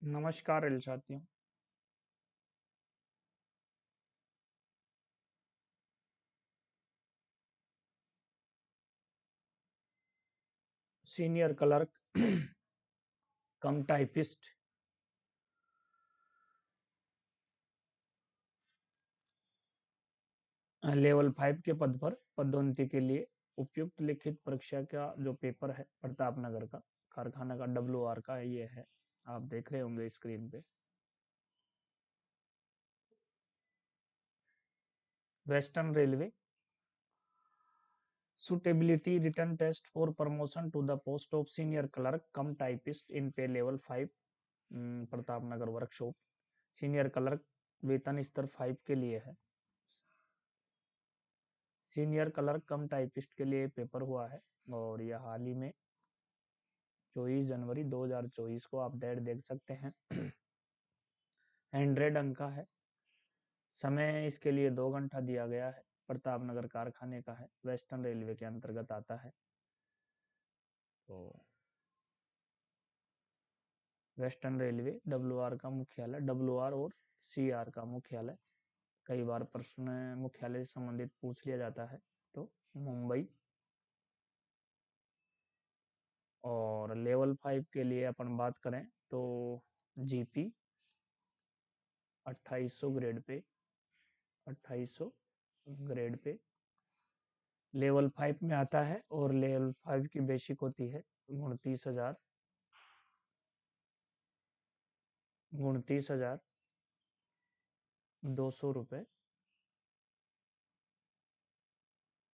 नमस्कार एल साथियों। Senior clerk cum typist level 5 के पद पर पदोन्नति के लिए उपयुक्त लिखित परीक्षा का जो पेपर है प्रतापनगर का कारखाना का WR का ये है। आप देख रहे होंगे स्क्रीन पे। Western railway suitability written test for promotion to the post of senior clerk cum typist in pay level 5 Pratapnagar workshop. Senior clerk वेतन स्तर 5 के लिए है। सीनियर क्लर्क कम टाइपिस्ट के लिए पेपर हुआ है और यह हाल ही में 24 जनवरी 2024 को आप डेट देख सकते हैं। 100 अंक का है। समय इसके लिए 2 घंटा दिया गया है। प्रतापनगर कारखाने का है, वेस्टर्न रेलवे के अंतर्गत आता है। तो वेस्टर्न रेलवे WR का मुख्यालय, WR और CR का मुख्यालय, कई बार प्रश्न मुख्यालय से संबंधित पूछ लिया जाता है। तो मुंबई। और लेवल 5 के लिए अपन बात करें तो GP 2800 grade pay 2800 grade pay level 5 में आता है और लेवल 5 की बेसिक होती है 29,200 रुपये।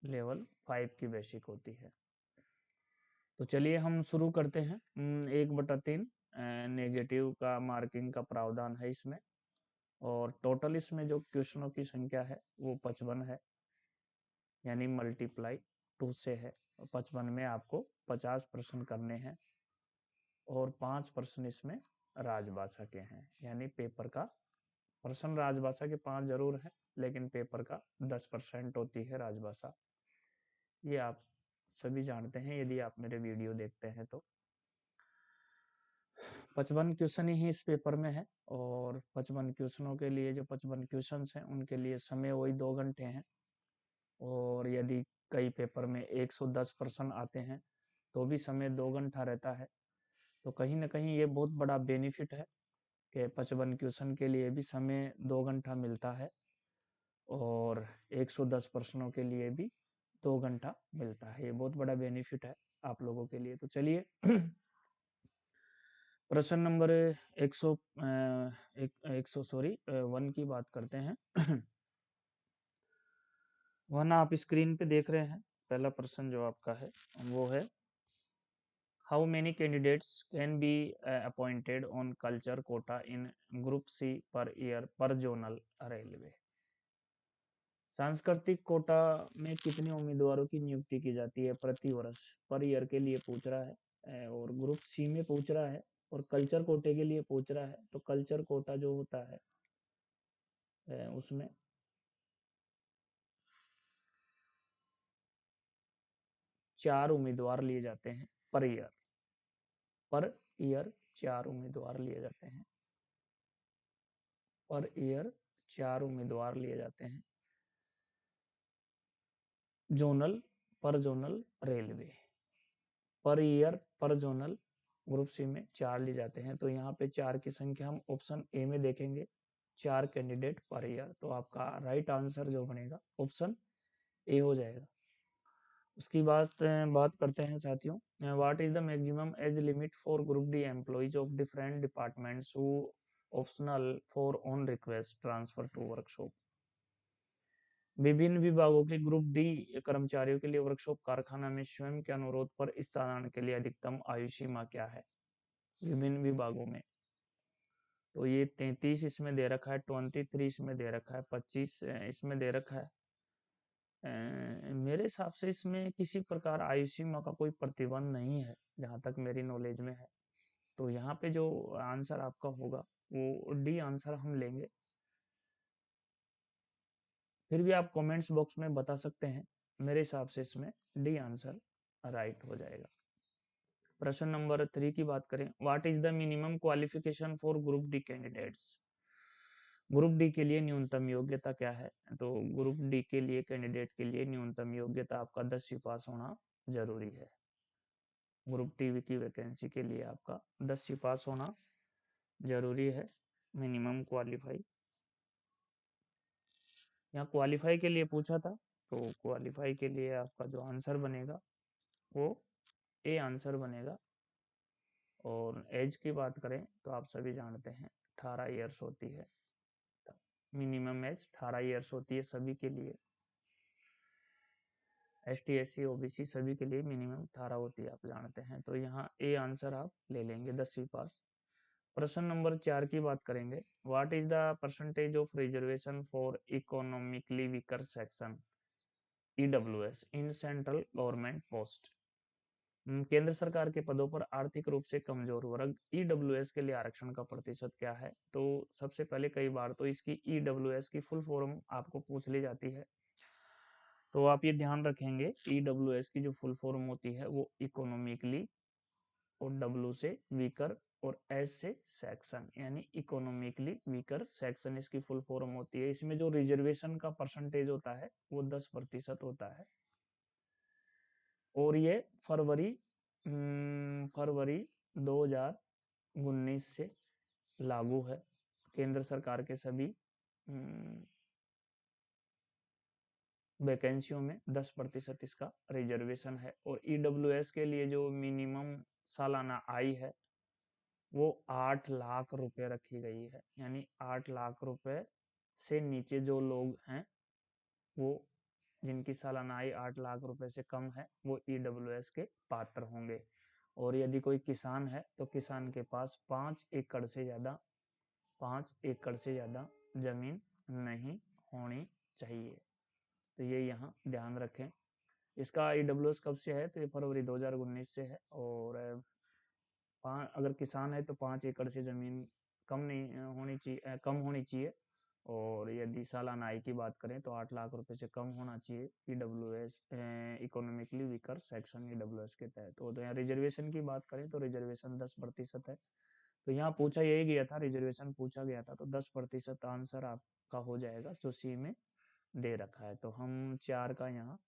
लेवल 5 की बेसिक होती है। तो चलिए हम शुरू करते हैं। 1/3 नेगेटिव का मार्किंग का प्रावधान है इसमें। और टोटल इसमें जो क्वेश्चनों की संख्या है वो 55 है, यानी मल्टीप्लाई 2 से है। 55 में आपको 50 प्रश्न करने हैं और 5 प्रश्न इसमें राजभाषा के हैं, यानी पेपर का प्रश्न राजभाषा के 5 जरूर है, लेकिन पेपर का 10% होती है राजभाषा। ये आप सभी जानते हैं यदि आप मेरे वीडियो देखते हैं तो। 55 क्वेश्चन ही इस पेपर में है और 55 क्वेश्चनों के लिए जो 55 क्वेश्चन हैं उनके लिए समय वही 2 घंटे हैं। और यदि कई पेपर में 110 प्रश्न आते हैं तो भी समय 2 घंटा रहता है। तो कहीं ना कहीं ये बहुत बड़ा बेनिफिट है कि 55 क्वेश्चन के लिए भी समय 2 घंटा मिलता है और 110 प्रश्नों के लिए भी 2 घंटा मिलता है। ये बहुत बड़ा बेनिफिट है आप लोगों के लिए। तो चलिए प्रश्न नंबर 100 100 सॉरी 1 की बात करते हैं। 1 आप स्क्रीन पे देख रहे हैं। पहला प्रश्न जो आपका है वो है, how many candidates can be appointed on culture quota in group C per year per zonal railway. सांस्कृतिक कोटा में कितने उम्मीदवारों की नियुक्ति की जाती है प्रति वर्ष, पर ईयर के लिए पूछ रहा है। और ग्रुप C में पूछ रहा है और कल्चर कोटे के लिए पूछ रहा है। तो कल्चर कोटा जो होता है उसमें 4 उम्मीदवार लिए जाते हैं पर ईयर। पर ईयर 4 उम्मीदवार लिए जाते हैं। पर ईयर 4 उम्मीदवार लिए जाते हैं। जोनल पर जोनल रेलवे पर year per zonal group C में 4 लिए जाते हैं। तो यहाँ पे 4 की संख्या हम ऑप्शन A में देखेंगे, 4 कैंडिडेट पर ईयर। तो आपका राइट आंसर जो बनेगा ऑप्शन A हो जाएगा। उसकी बात करते हैं साथियों, what is the maximum age limit for group D employees of different departments who optional for on request transfer to workshop. विभिन्न विभागों के ग्रुप D कर्मचारियों के लिए वर्कशॉप कारखाना में स्वयं के अनुरोध पर स्थानांतरण के लिए अधिकतम आयु सीमा क्या है विभिन्न विभागों में। तो ये 33 इसमें दे रखा है, 23 इसमें दे रखा है, 25 इसमें दे रखा है। मेरे हिसाब से इसमें किसी प्रकार आयु सीमा का कोई प्रतिबंध नहीं है जहां तक मेरी नॉलेज में है। तो यहाँ पे जो आंसर आपका होगा वो D आंसर हम लेंगे। फिर भी आप कमेंट्स बॉक्स में बता सकते हैं। मेरे हिसाब से इसमें D आंसर राइट हो जाएगा। प्रश्न नंबर 3 की बात करें, what is the minimum qualification for group D candidates. Group D के लिए न्यूनतम योग्यता क्या है? तो ग्रुप डी के लिए कैंडिडेट के लिए न्यूनतम योग्यता आपका 10वीं पास होना जरूरी है। ग्रुप डी की वैकेंसी के लिए आपका 10वीं पास होना जरूरी है, मिनिमम क्वालिफाई। यहाँ क्वालिफाई के लिए पूछा था, तो क्वालिफाई के लिए आपका जो आंसर बनेगा वो ए आंसर बनेगा। और एज की बात करें तो आप सभी जानते हैं 18 ईयर्स होती है, मिनिमम एज 18 ईयर्स होती है सभी के लिए। ST SC OBC सभी के लिए मिनिमम 18 होती है, आप जानते हैं। तो यहाँ ए आंसर आप ले लेंगे 10वीं पास। प्रश्न नंबर 4 की बात करेंगे, what is the percentage of reservation for economically weaker section EWS in central government post. केंद्र सरकार के पदों पर आर्थिक रूप से कमजोर वर्ग EWS के लिए आरक्षण का प्रतिशत क्या है? तो सबसे पहले कई बार तो इसकी EWS की फुल फॉर्म आपको पूछ ली जाती है, तो आप ये ध्यान रखेंगे EWS की जो फुल फॉर्म होती है वो इकोनॉमिकली, और W से वीकर, और S से सेक्शन, यानी इकोनॉमिकली वीकर सेक्शन इसकी फुल फॉर्म होती है। इसमें जो रिजर्वेशन का परसेंटेज होता है वो 10% होता है, और ये फरवरी 2019 से लागू है। केंद्र सरकार के सभी वैकेंसियों में 10% इसका रिजर्वेशन है। और EWS के लिए जो मिनिमम सालाना आय है वो 8 लाख रुपए रखी गई है, यानी 8 लाख रुपए से नीचे जो लोग हैं वो, जिनकी सालाना आय 8 लाख रुपए से कम है, वो EWS के पात्र होंगे। और यदि कोई किसान है तो किसान के पास 5 एकड़ से ज़्यादा जमीन नहीं होनी चाहिए। तो ये यहाँ ध्यान रखें। इसका EWS कब से है? तो ये फरवरी 2019 से है। और अगर किसान है तो 5 एकड़ से ज़मीन कम नहीं होनी चाहिए, कम होनी चाहिए। और यदि सालाना आय की बात करें तो 8 लाख रुपए से कम होना चाहिए EWS, economically weaker section EWS के तहत। तो यहाँ रिजर्वेशन की बात करें तो रिजर्वेशन 10% है। तो यहाँ पूछा यही गया था, रिजर्वेशन पूछा गया था, तो 10% आंसर आपका हो जाएगा जो सी में दे रखा है। तो हम 4 का यहाँ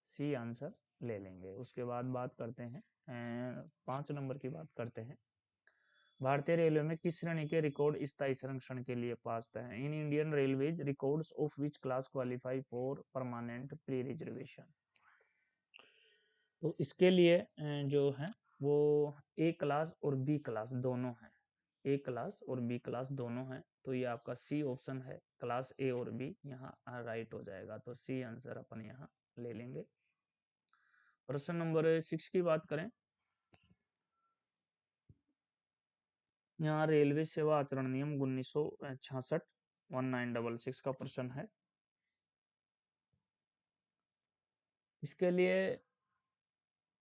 सी आंसर ले लेंगे। उसके बाद बात करते हैं 5 नंबर की बात करते हैं, भारतीय रेलवे में किस श्रेणी के रिकॉर्ड स्थायी संरक्षण के लिए पात्र हैं? In Indian railways records of which class qualify for permanent pre reservation. तो इसके लिए जो है वो ए क्लास और बी क्लास दोनों हैं, ए क्लास और बी क्लास दोनों हैं। तो ये आपका सी ऑप्शन है, क्लास ए और बी, यहाँ राइट हो जाएगा। तो सी आंसर अपन यहाँ ले लेंगे। प्रश्न नंबर 6 की बात करें, यहाँ रेलवे सेवा आचरण नियम 1966 1966 का प्रश्न है। इसके लिए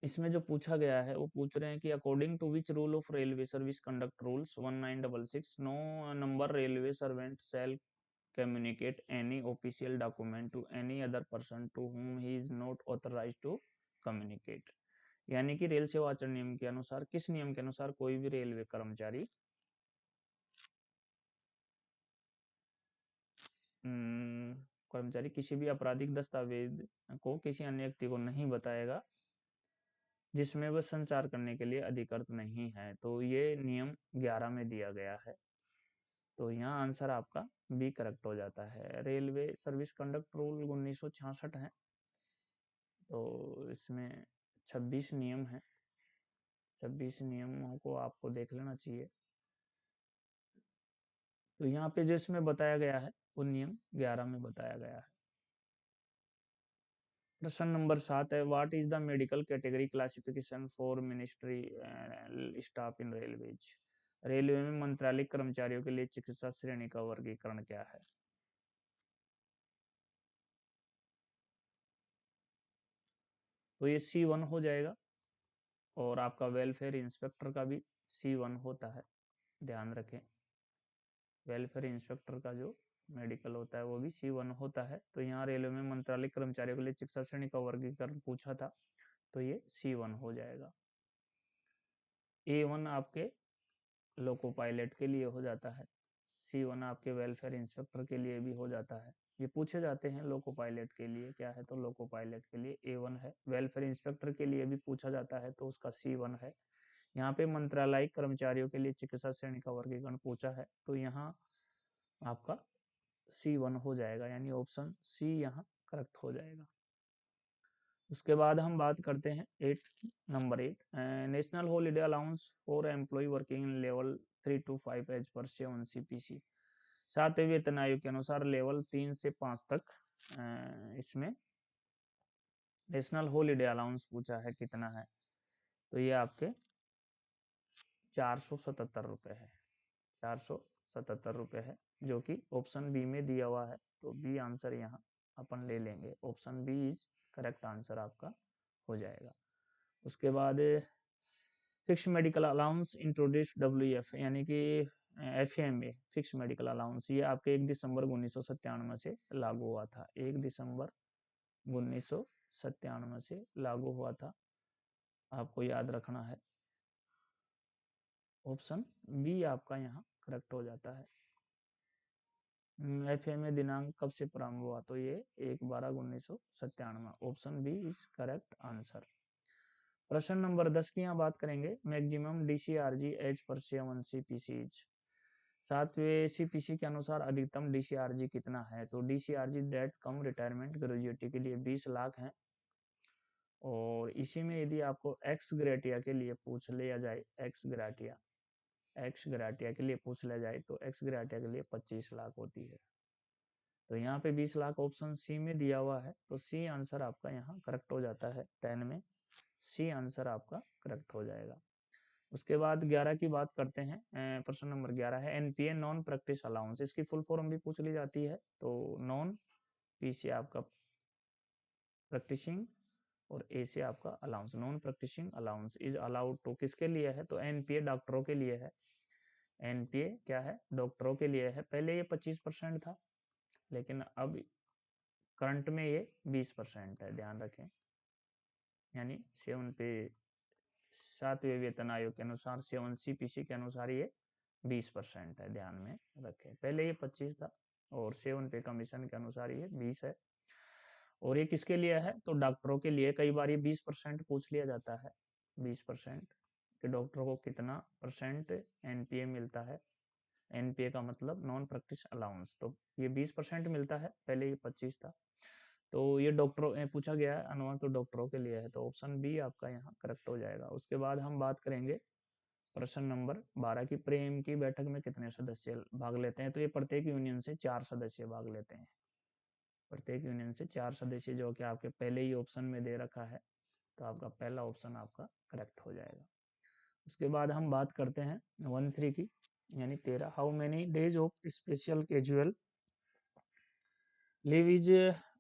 इसमें जो पूछा गया है वो पूछ रहे हैं कि according to which rule of railway service conduct rules 1966 no number railway servant shall communicate any official document to any other person to whom he is not authorized to communicate। यानी कि रेल सेवा आचरण नियम के अनुसार, किस नियम के अनुसार कोई भी रेलवे कर्मचारी किसी भी आपराधिक दस्तावेज को किसी अन्य व्यक्ति को नहीं बताएगा जिसमें वह संचार करने के लिए अधिकृत नहीं है। तो ये नियम 11 में दिया गया है। तो यहाँ आंसर आपका बी करेक्ट हो जाता है। रेलवे सर्विस कंडक्ट रूल 1966 है, तो इसमें 26 नियम है। 26 नियमों को आपको देख लेना चाहिए। तो यहाँ पे जो इसमें बताया गया है वो नियम 11 में बताया गया है। प्रश्न नंबर 7 है, what is the medical category classification for ministry staff in railways. Railway में मंत्रालय कर्मचारियों के लिए चिकित्सा श्रेणी का वर्गीकरण क्या है? तो ये C1 हो जाएगा। और आपका वेलफेयर इंस्पेक्टर का भी C1 होता है, ध्यान रखें। वेलफेयर इंस्पेक्टर का जो मेडिकल होता है वो भी C1 होता है। तो यहाँ रेलवे में मंत्रालय कर्मचारियों के लिए चिकित्सा श्रेणी का वर्गीकरण पूछा था, तो ये C1 हो जाएगा। A1 आपके लोको पायलट के लिए हो जाता है, C1 आपके वेलफेयर इंस्पेक्टर के लिए भी हो जाता है। ये पूछे जाते हैं लोको पायलट के लिए क्या है, तो लोको पायलट के लिए A1 है। वेलफेयर इंस्पेक्टर के लिए भी पूछा जाता है तो उसका C1 है। यहाँ पे मंत्रालयिक कर्मचारियों के लिए चिकित्सा श्रेणी का वर्गीकरण पूछा है तो यहाँ आपका C1 हो जाएगा, यानी ऑप्शन सी यहाँ करेक्ट हो जाएगा। उसके बाद हम बात करते हैं number 8 national holiday allowance for employ working in level 3 to 5 as per 7 CPC। 7वें वेतन आयोग के अनुसार लेवल 3 से 5 तक इसमें नेशनल हॉलीडे अलाउंस पूछा है कितना है, तो ये आपके 477 रुपये है, 477 रुपये है, जो कि ऑप्शन बी में दिया हुआ है। तो बी आंसर यहाँ अपन ले लेंगे, option B is correct answer आपका हो जाएगा। उसके बाद fix medical allowance introduce WF यानी कि FMA फिक्स मेडिकल अलाउंस, ये आपके 1 दिसंबर 1997 से लागू हुआ था। 1 दिसंबर 1997 से लागू हुआ था, आपको याद रखना है। ऑप्शन बी आपका यहाँ करेक्ट हो जाता है। FMA दिनांक कब से प्रारंभ हुआ, तो ये 1/12/1997। Option B is correct answer. प्रश्न नंबर 10 की यहाँ बात करेंगे। Maximum DCRG as per 7 CPC। 7वें CPC के अनुसार अधिकतम DCRG कितना है, तो DCRG डेट कम रिटायरमेंट ग्रेजुएटी के लिए 20 लाख है। और इसी में यदि आपको एक्स ग्रेटिया के लिए पूछ लिया जाए, एक्स ग्रेटिया के लिए पूछ लिया जाए तो एक्स ग्रेटिया के लिए 25 लाख होती है। तो यहाँ पे 20 लाख ऑप्शन सी में दिया हुआ है, तो सी आंसर आपका यहाँ करेक्ट हो जाता है। 10 में सी आंसर आपका करेक्ट हो जाएगा। उसके बाद 11 की बात करते हैं। प्रश्न नंबर 11 है NPA नॉन प्रैक्टिस अलाउंस, इसकी फुल फॉर्म भी पूछ ली जाती है। तो नॉन, पी से आपका प्रैक्टिसिंग और ए से आपका allowance. Non practicing allowance is allowed to किसके लिए है, तो NPA डॉक्टरों के लिए है। NPA क्या है, डॉक्टरों के लिए है। पहले ये 25% था, लेकिन अब करंट में ये 20% है, ध्यान रखें। यानी 7 पे 7वें वेतन आयोग के अनुसार 7 CPC के अनुसार ये 20% है, ध्यान में रखें। पहले ये 25 था और 7 पे कमीशन के अनुसार ये 20 है। और ये किसके लिए है, तो डॉक्टरों के लिए। कई बार ये 20% पूछ लिया जाता है, 20% कि डॉक्टरों को कितना परसेंट NPA मिलता है। NPA का मतलब नॉन प्रैक्टिस अलाउंस, तो ये 20% मिलता है, पहले ये 25 था। तो ये डॉक्टरों पूछा गया है अनुमान, तो डॉक्टरों के लिए है, तो ऑप्शन बी आपका यहाँ करेक्ट हो जाएगा। उसके बाद हम बात करेंगे प्रश्न नंबर 12 की। प्रेम की बैठक में कितने सदस्य भाग लेते हैं, तो ये प्रत्येक यूनियन से 4 सदस्य भाग लेते हैं। प्रत्येक यूनियन से 4 सदस्य, जो कि आपके पहले ही ऑप्शन में दे रखा है, तो आपका पहला ऑप्शन आपका करेक्ट हो जाएगा। उसके बाद हम बात करते हैं 13 की, यानी 13। How many days of special casual leave is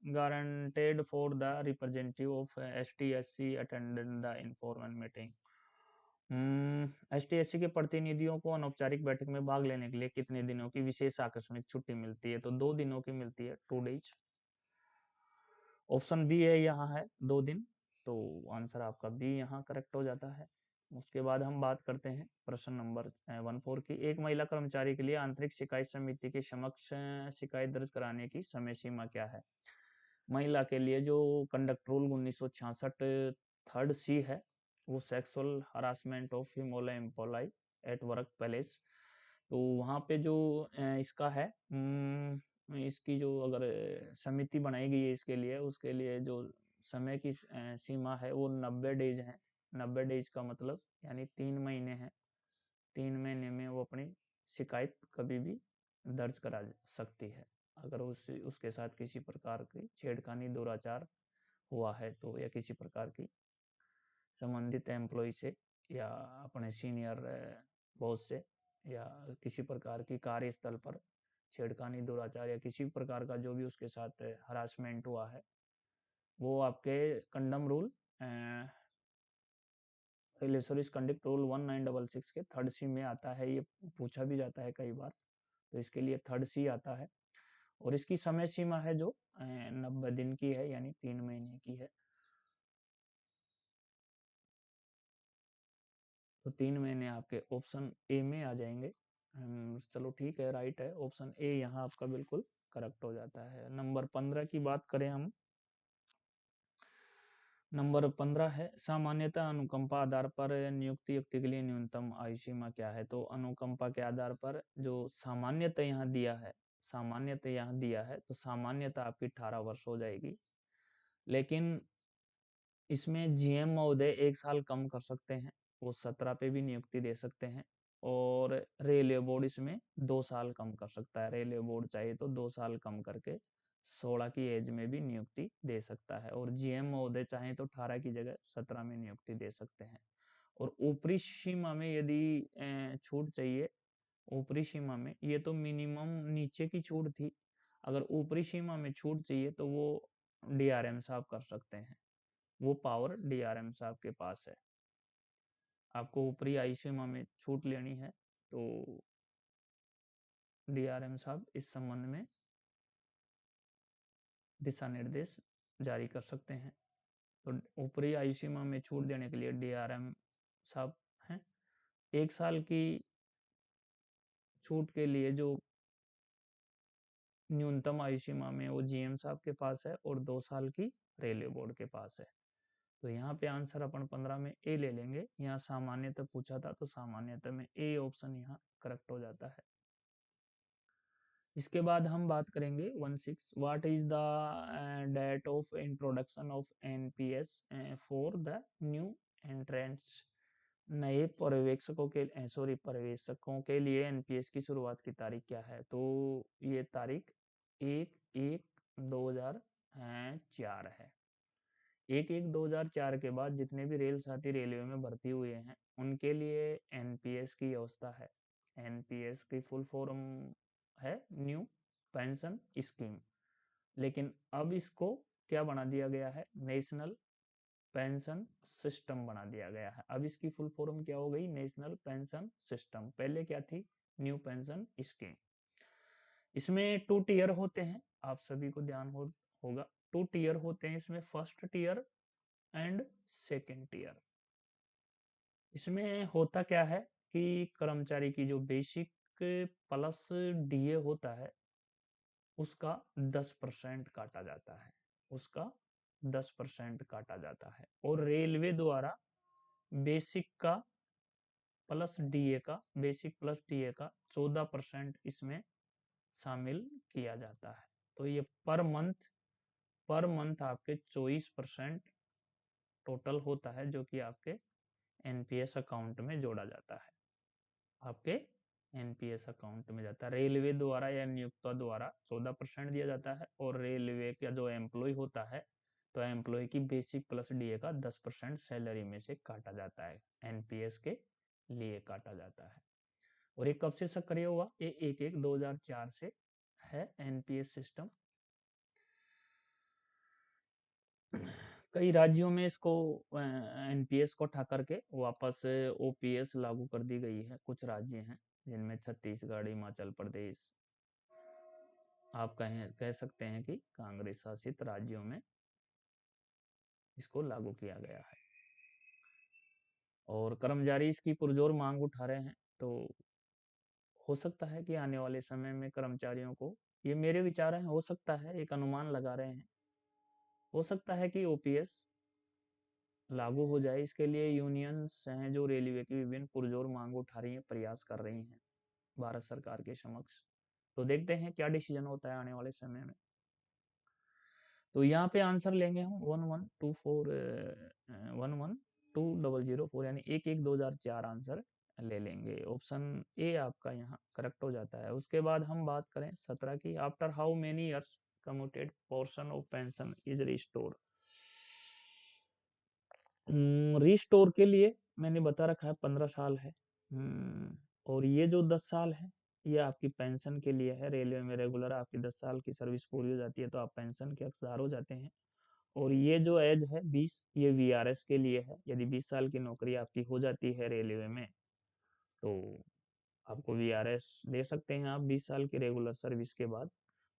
guaranteed for the representative of ST/SC attended the informal meeting। ST/SC के प्रतिनिधियों को अनौपचारिक बैठक में भाग लेने के लिए कितने दिनों की विशेष आकस्मिक छुट्टी मिलती है, तो 2 दिनों की मिलती है, 2 डेज। ऑप्शन बी है यहाँ है 2 दिन, तो आंसर आपका बी यहाँ करेक्ट हो जाता है। उसके बाद हम बात करते हैं प्रश्न नंबर 14 की। एक महिला कर्मचारी के लिए आंतरिक शिकायत समिति के समक्ष शिकायत दर्ज कराने की समय सीमा क्या है। महिला के लिए जो कंडक्ट रूल 1966 थर्ड सी है, वो sexual harassment of female employ at work place. तो वहाँ पे जो इसका है, इसकी जो अगर समिति बनाई गई है इसके लिए, उसके लिए जो समय की सीमा है वो 90 डेज है। 90 डेज का मतलब यानी 3 महीने हैं। 3 महीने में वो अपनी शिकायत कभी भी दर्ज करा सकती है, अगर उसके साथ किसी प्रकार की छेड़खानी दुराचार हुआ है तो, या किसी प्रकार की संबंधित एम्प्लॉय से या अपने सीनियर बॉस से, या किसी प्रकार की कार्यस्थल पर छेड़खानी दुराचार या किसी प्रकार का जो भी उसके साथ हरासमेंट हुआ है, वो आपके कंडम रूल रिलेशनशिप कंडक्ट रूल 1966 के थर्ड सी में आता है। ये पूछा भी जाता है कई बार, तो इसके लिए थर्ड सी आता है। और इसकी समय सीमा है जो 90 दिन की है, यानी 3 महीने की है। तो 3 महीने आपके ऑप्शन ए में आ जाएंगे। चलो ठीक है, राइट है, ऑप्शन ए यहाँ आपका बिल्कुल करेक्ट हो जाता है। नंबर 15 की बात करें हम, नंबर 15 है सामान्यतः अनुकंपा आधार पर नियुक्ति के लिए न्यूनतम आयु सीमा क्या है। तो अनुकंपा के आधार पर जो सामान्यतः यहाँ दिया है, तो सामान्यतः आपकी 18 वर्ष हो जाएगी, लेकिन इसमें जीएम महोदय 1 साल कम कर सकते हैं, वो 17 पे भी नियुक्ति दे सकते हैं। और रेलवे बोर्ड इसमें 2 साल कम कर सकता है, रेलवे बोर्ड चाहिए तो 2 साल कम करके 16 की एज में भी नियुक्ति दे सकता है। और जीएम महोदय चाहे तो 18 की जगह 17 में नियुक्ति दे सकते हैं। और ऊपरी सीमा में यदि छूट चाहिए, ऊपरी सीमा में, ये तो मिनिमम नीचे की छूट थी, अगर ऊपरी सीमा में छूट चाहिए तो वो डीआरएम साहब कर सकते हैं, वो पावर डीआरएम साहब के पास है। आपको ऊपरी आयु सीमा में छूट लेनी है तो डीआरएम साहब इस संबंध में दिशा निर्देश जारी कर सकते हैं। तो ऊपरी आयु सीमा में छूट देने के लिए डीआरएम साहब हैं। 1 साल की छूट के लिए जो न्यूनतम आयु सीमा में वो जीएम साहब के पास है, और 2 साल की रेलवे बोर्ड के पास है। तो यहाँ पे आंसर अपन 15 में ए ले लेंगे। यहाँ सामान्यतः पूछा था तो सामान्यतः में ए ऑप्शन यहाँ करेक्ट हो जाता है। इसके बाद हम बात करेंगे 16, what is the date of introduction of NPS for the new entrants. नए पर्यवेक्षकों के लिए एनपीएस की शुरुआत की तारीख क्या है। तो ये तारीख 1/1/2004 है। 1/1/2004 के बाद जितने भी रेल साथी रेलवे में भर्ती हुए हैं उनके लिए एनपीएस की व्यवस्था है। एनपीएस की फुल फॉर्म है न्यू पेंशन स्कीम, लेकिन अब इसको क्या बना दिया गया है, नेशनल पेंशन सिस्टम बना दिया गया है। अब इसकी फुल फॉर्म क्या हो गई, नेशनल पेंशन सिस्टम, पहले क्या थी, न्यू पेंशन स्कीम। इसमें 2 टीयर होते हैं, आप सभी को ध्यान होगा 2 टीयर होते हैं इसमें, first tier and second tier. इसमें होता क्या है कि कर्मचारी की जो बेसिक प्लस डीए होता है उसका 10% काटा जाता है, उसका 10% काटा जाता है। और रेलवे द्वारा बेसिक का प्लस डीए का, बेसिक प्लस डीए का 14% इसमें शामिल किया जाता है। तो ये पर मंथ आपके 24% टोटल होता है, जो कि आपके एनपीएस अकाउंट में जोड़ा जाता है, आपके एनपीएस अकाउंट में जाता है। रेलवे द्वारा या नियोक्ता द्वारा 14% दिया जाता है, और रेलवे का जो एम्प्लॉय होता है तो एम्प्लॉय की बेसिक प्लस डीए का 10% सैलरी में से काटा जाता है, एनपीएस के लिए काटा जाता है। और ये कब से सक्रिय हुआ, ये 1/1/2004 से है एनपीएस सिस्टम। कई राज्यों में इसको एनपीएस को उठा करके वापस ओपीएस लागू कर दी गई है। कुछ राज्य हैं जिनमें छत्तीसगढ़, हिमाचल प्रदेश, आप कह सकते हैं कि कांग्रेस शासित राज्यों में इसको लागू किया गया है। और कर्मचारी इसकी पुरजोर मांग उठा रहे हैं, तो हो सकता है कि आने वाले समय में कर्मचारियों को, ये मेरे विचार हैं, हो सकता है, एक अनुमान लगा रहे हैं, हो सकता है कि ओपीएस लागू हो जाए। इसके लिए यूनियंस हैं जो रेलवे की विभिन्न पुरजोर मांग उठा रही हैं, प्रयास कर रही हैं भारत सरकार के समक्ष। तो देखते हैं क्या डिसीजन होता है आने वाले समय में। तो यहाँ पे आंसर लेंगे हम 11204 यानी 1/1/2004 आंसर ले लेंगे। ऑप्शन ए आपका यहाँ करेक्ट हो जाता है। उसके बाद हम बात करें 17 की, after how many years commuted portion of pension is restore. Restore के लिए मैंने बता रखा है 15 साल है, और ये जो 10 साल है ये आपकी पेंशन के लिए है। रेलवे में रेगुलर आपकी 10 साल की सर्विस पूरी हो जाती है तो आप पेंशन के हकदार हो जाते हैं। और ये जो एज है 20, ये वीआरएस के लिए है। यदि 20 साल की नौकरी आपकी हो जाती है रेलवे में तो आपको वीआरएस दे सकते हैं आप 20 साल की रेगुलर सर्विस के बाद।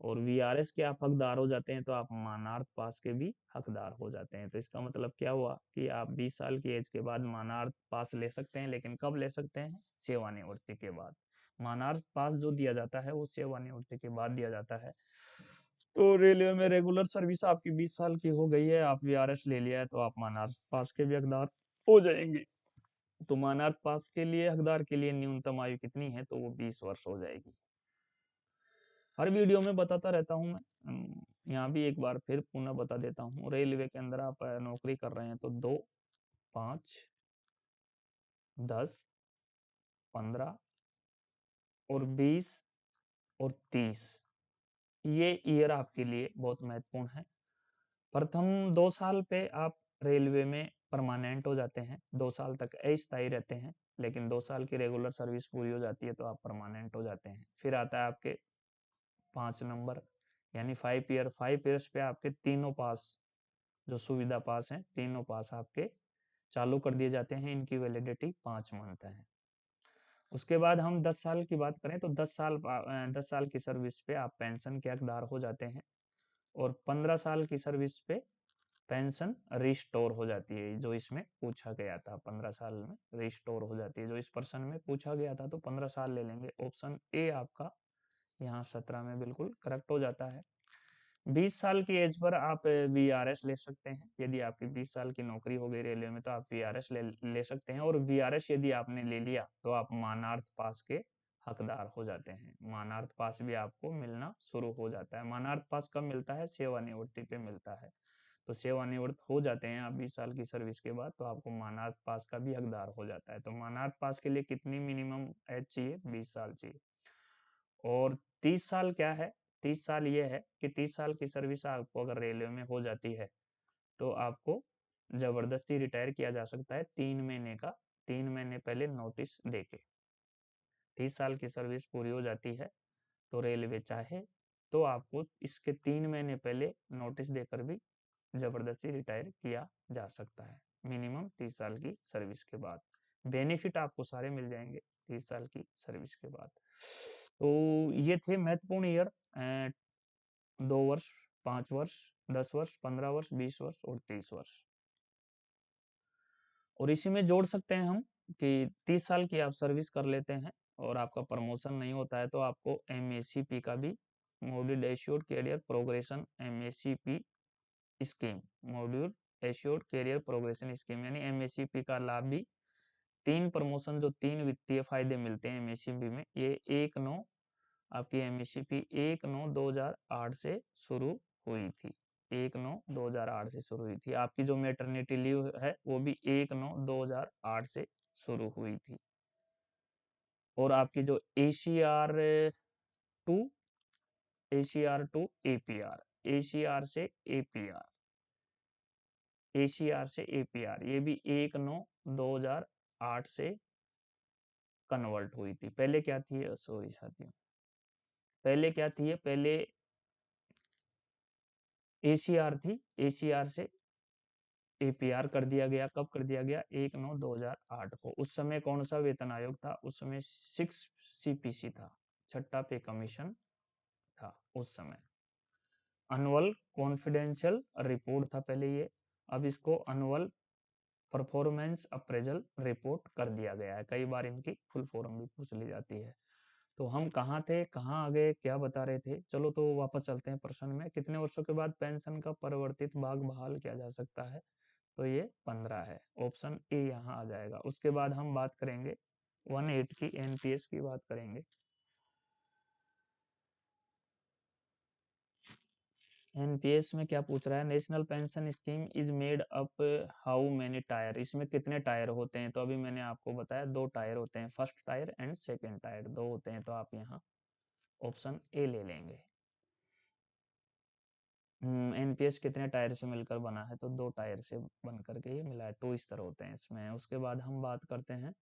और वीआरएस के आप हकदार हो जाते हैं तो आप मानार्थ पास के भी हकदार हो जाते हैं। तो इसका मतलब क्या हुआ कि आप 20 साल की एज के बाद मानार्थ पास ले सकते हैं, लेकिन कब ले सकते हैं? सेवानिवृत्ति के बाद। मानार्थ पास जो दिया जाता है वो सेवानिवृत्ति के बाद दिया जाता है। तो रेलवे में रेगुलर सर्विस आपकी 20 साल की हो गई है, आप वीआरएस ले लिया है, तो आप मानार्थ पास के भी हकदार हो जाएंगे। तो मानार्थ पास के लिए हकदार के लिए न्यूनतम आयु कितनी है? तो वो 20 वर्ष हो जाएगी। हर वीडियो में बताता रहता हूँ मैं, यहाँ भी एक बार फिर पुनः बता देता हूँ। रेलवे के अंदर आप नौकरी कर रहे हैं तो 2, 5, 10, 15 और 20 और 30 ये ईयर आपके लिए बहुत महत्वपूर्ण है। प्रथम 2 साल पे आप रेलवे में परमानेंट हो जाते हैं, 2 साल तक अस्थायी रहते हैं, लेकिन 2 साल की रेगुलर सर्विस पूरी हो जाती है तो आप परमानेंट हो जाते हैं। फिर आता है आपके 5 नंबर, यानी 5 ईयर। 5 ईयर्स पे आपके तीनों पास, जो सुविधा पास हैं, तीनों पास आपके चालू कर दिए जाते हैं। इनकी वैलिडिटी 5 मंथ है। उसके बाद हम 10 साल की बात करें तो 10 साल की सर्विस पे आप पेंशन के हकदार हो जाते हैं, और 15 साल की सर्विस पे पेंशन रिस्टोर हो जाती है, जो इसमें पूछा गया था। 15 साल में रिस्टोर हो जाती है, जो इस प्रश्न में पूछा गया था। तो 15 साल ले लेंगे। ऑप्शन ए आपका यहाँ 17 में बिल्कुल करेक्ट हो जाता है। 20 साल की एज पर आप वीआरएस ले सकते हैं। यदि आपकी 20 साल की नौकरी हो गई रेलवे में तो आप वीआरएस ले सकते हैं, और वीआरएस यदि आपने ले लिया तो आप मानार्थ पास के हकदार हो जाते हैं। मानार्थ पास भी आपको मिलना शुरू हो जाता है। मानार्थ पास कब मिलता है? सेवानिवृत्ति पे मिलता है। तो सेवानिवृत्त हो जाते हैं आप 20 साल की सर्विस के बाद, तो आपको मानार्थ पास का भी हकदार हो जाता है। तो मानार्थ पास के लिए कितनी मिनिमम एज चाहिए? 20 साल चाहिए। और 30 साल क्या है? 30 साल ये है कि 30 साल की सर्विस आपको अगर रेलवे में हो जाती है तो आपको जबरदस्ती रिटायर किया जा सकता है 3 महीने का, 3 महीने पहले नोटिस देके। 30 साल की सर्विस पूरी हो जाती है तो रेलवे चाहे तो आपको इसके 3 महीने पहले नोटिस देकर भी जबरदस्ती रिटायर किया जा सकता है, मिनिमम 30 साल की सर्विस के बाद। बेनिफिट आपको सारे मिल जाएंगे 30 साल की सर्विस के बाद। तो ये थे महत्वपूर्ण ईयर, 2 वर्ष, 5 वर्ष, 10 वर्ष, 15 वर्ष, 20 वर्ष और 30 वर्ष। और इसी में जोड़ सकते हैं हम कि 30 साल की आप सर्विस कर लेते हैं और आपका प्रमोशन नहीं होता है तो आपको एमएससीपी का भी, module assured career progression MSCP scheme, module assured career progression scheme यानी एमएससीपी का लाभ भी, 3 प्रमोशन जो 3 वित्तीय फायदे मिलते हैं एमएससीपी में, ये 1/9 आपकी एमएससीपी 1/9/2008 से शुरू हुई थी। 1/9/2008 से शुरू हुई थी। आपकी जो मैटरनिटी लीव है वो भी 1/9/2008 से शुरू हुई थी। और आपकी जो to ACR to APR, ACR से एपीआर, एसीआर से एपीआर, ये भी 1/9/2008 से कन्वर्ट हुई थी। पहले क्या थी? सॉरी साथियों, पहले क्या थी? पहले एसीआर थी, एसीआर से एपीआर कर दिया गया। कब कर दिया गया? 1/9/2008 को। उस समय कौन सा वेतन आयोग था? उस समय 6 सीपीसी था, छठा पे कमीशन था उस समय। अनुअल कॉन्फिडेंशियल रिपोर्ट था पहले ये, अब इसको अनुअल परफॉर्मेंस अप्रेजल रिपोर्ट कर दिया गया है। कई बार इनकी फुल फॉर्म भी पूछ ली जाती है। तो हम कहाँ थे, कहाँ आ गए, क्या बता रहे थे? चलो तो वापस चलते हैं प्रश्न में। कितने वर्षों के बाद पेंशन का परिवर्तित भाग बहाल किया जा सकता है? तो ये 15 है। ऑप्शन ए यहाँ आ जाएगा। उसके बाद हम बात करेंगे 1/8 की, एनपीएस की बात करेंगे। एनपीएस में क्या पूछ रहा है? National pension scheme is made up how many tyre, इसमें कितने टायर होते हैं? तो अभी मैंने आपको बताया 2 टायर होते हैं, first tier and second tyre, 2 होते हैं। तो आप यहाँ ऑप्शन ए ले लेंगे। एनपीएस कितने टायर से मिलकर बना है? तो 2 टायर से बन करके ये मिला है, 2 स्तर होते हैं इसमें। उसके बाद हम बात करते हैं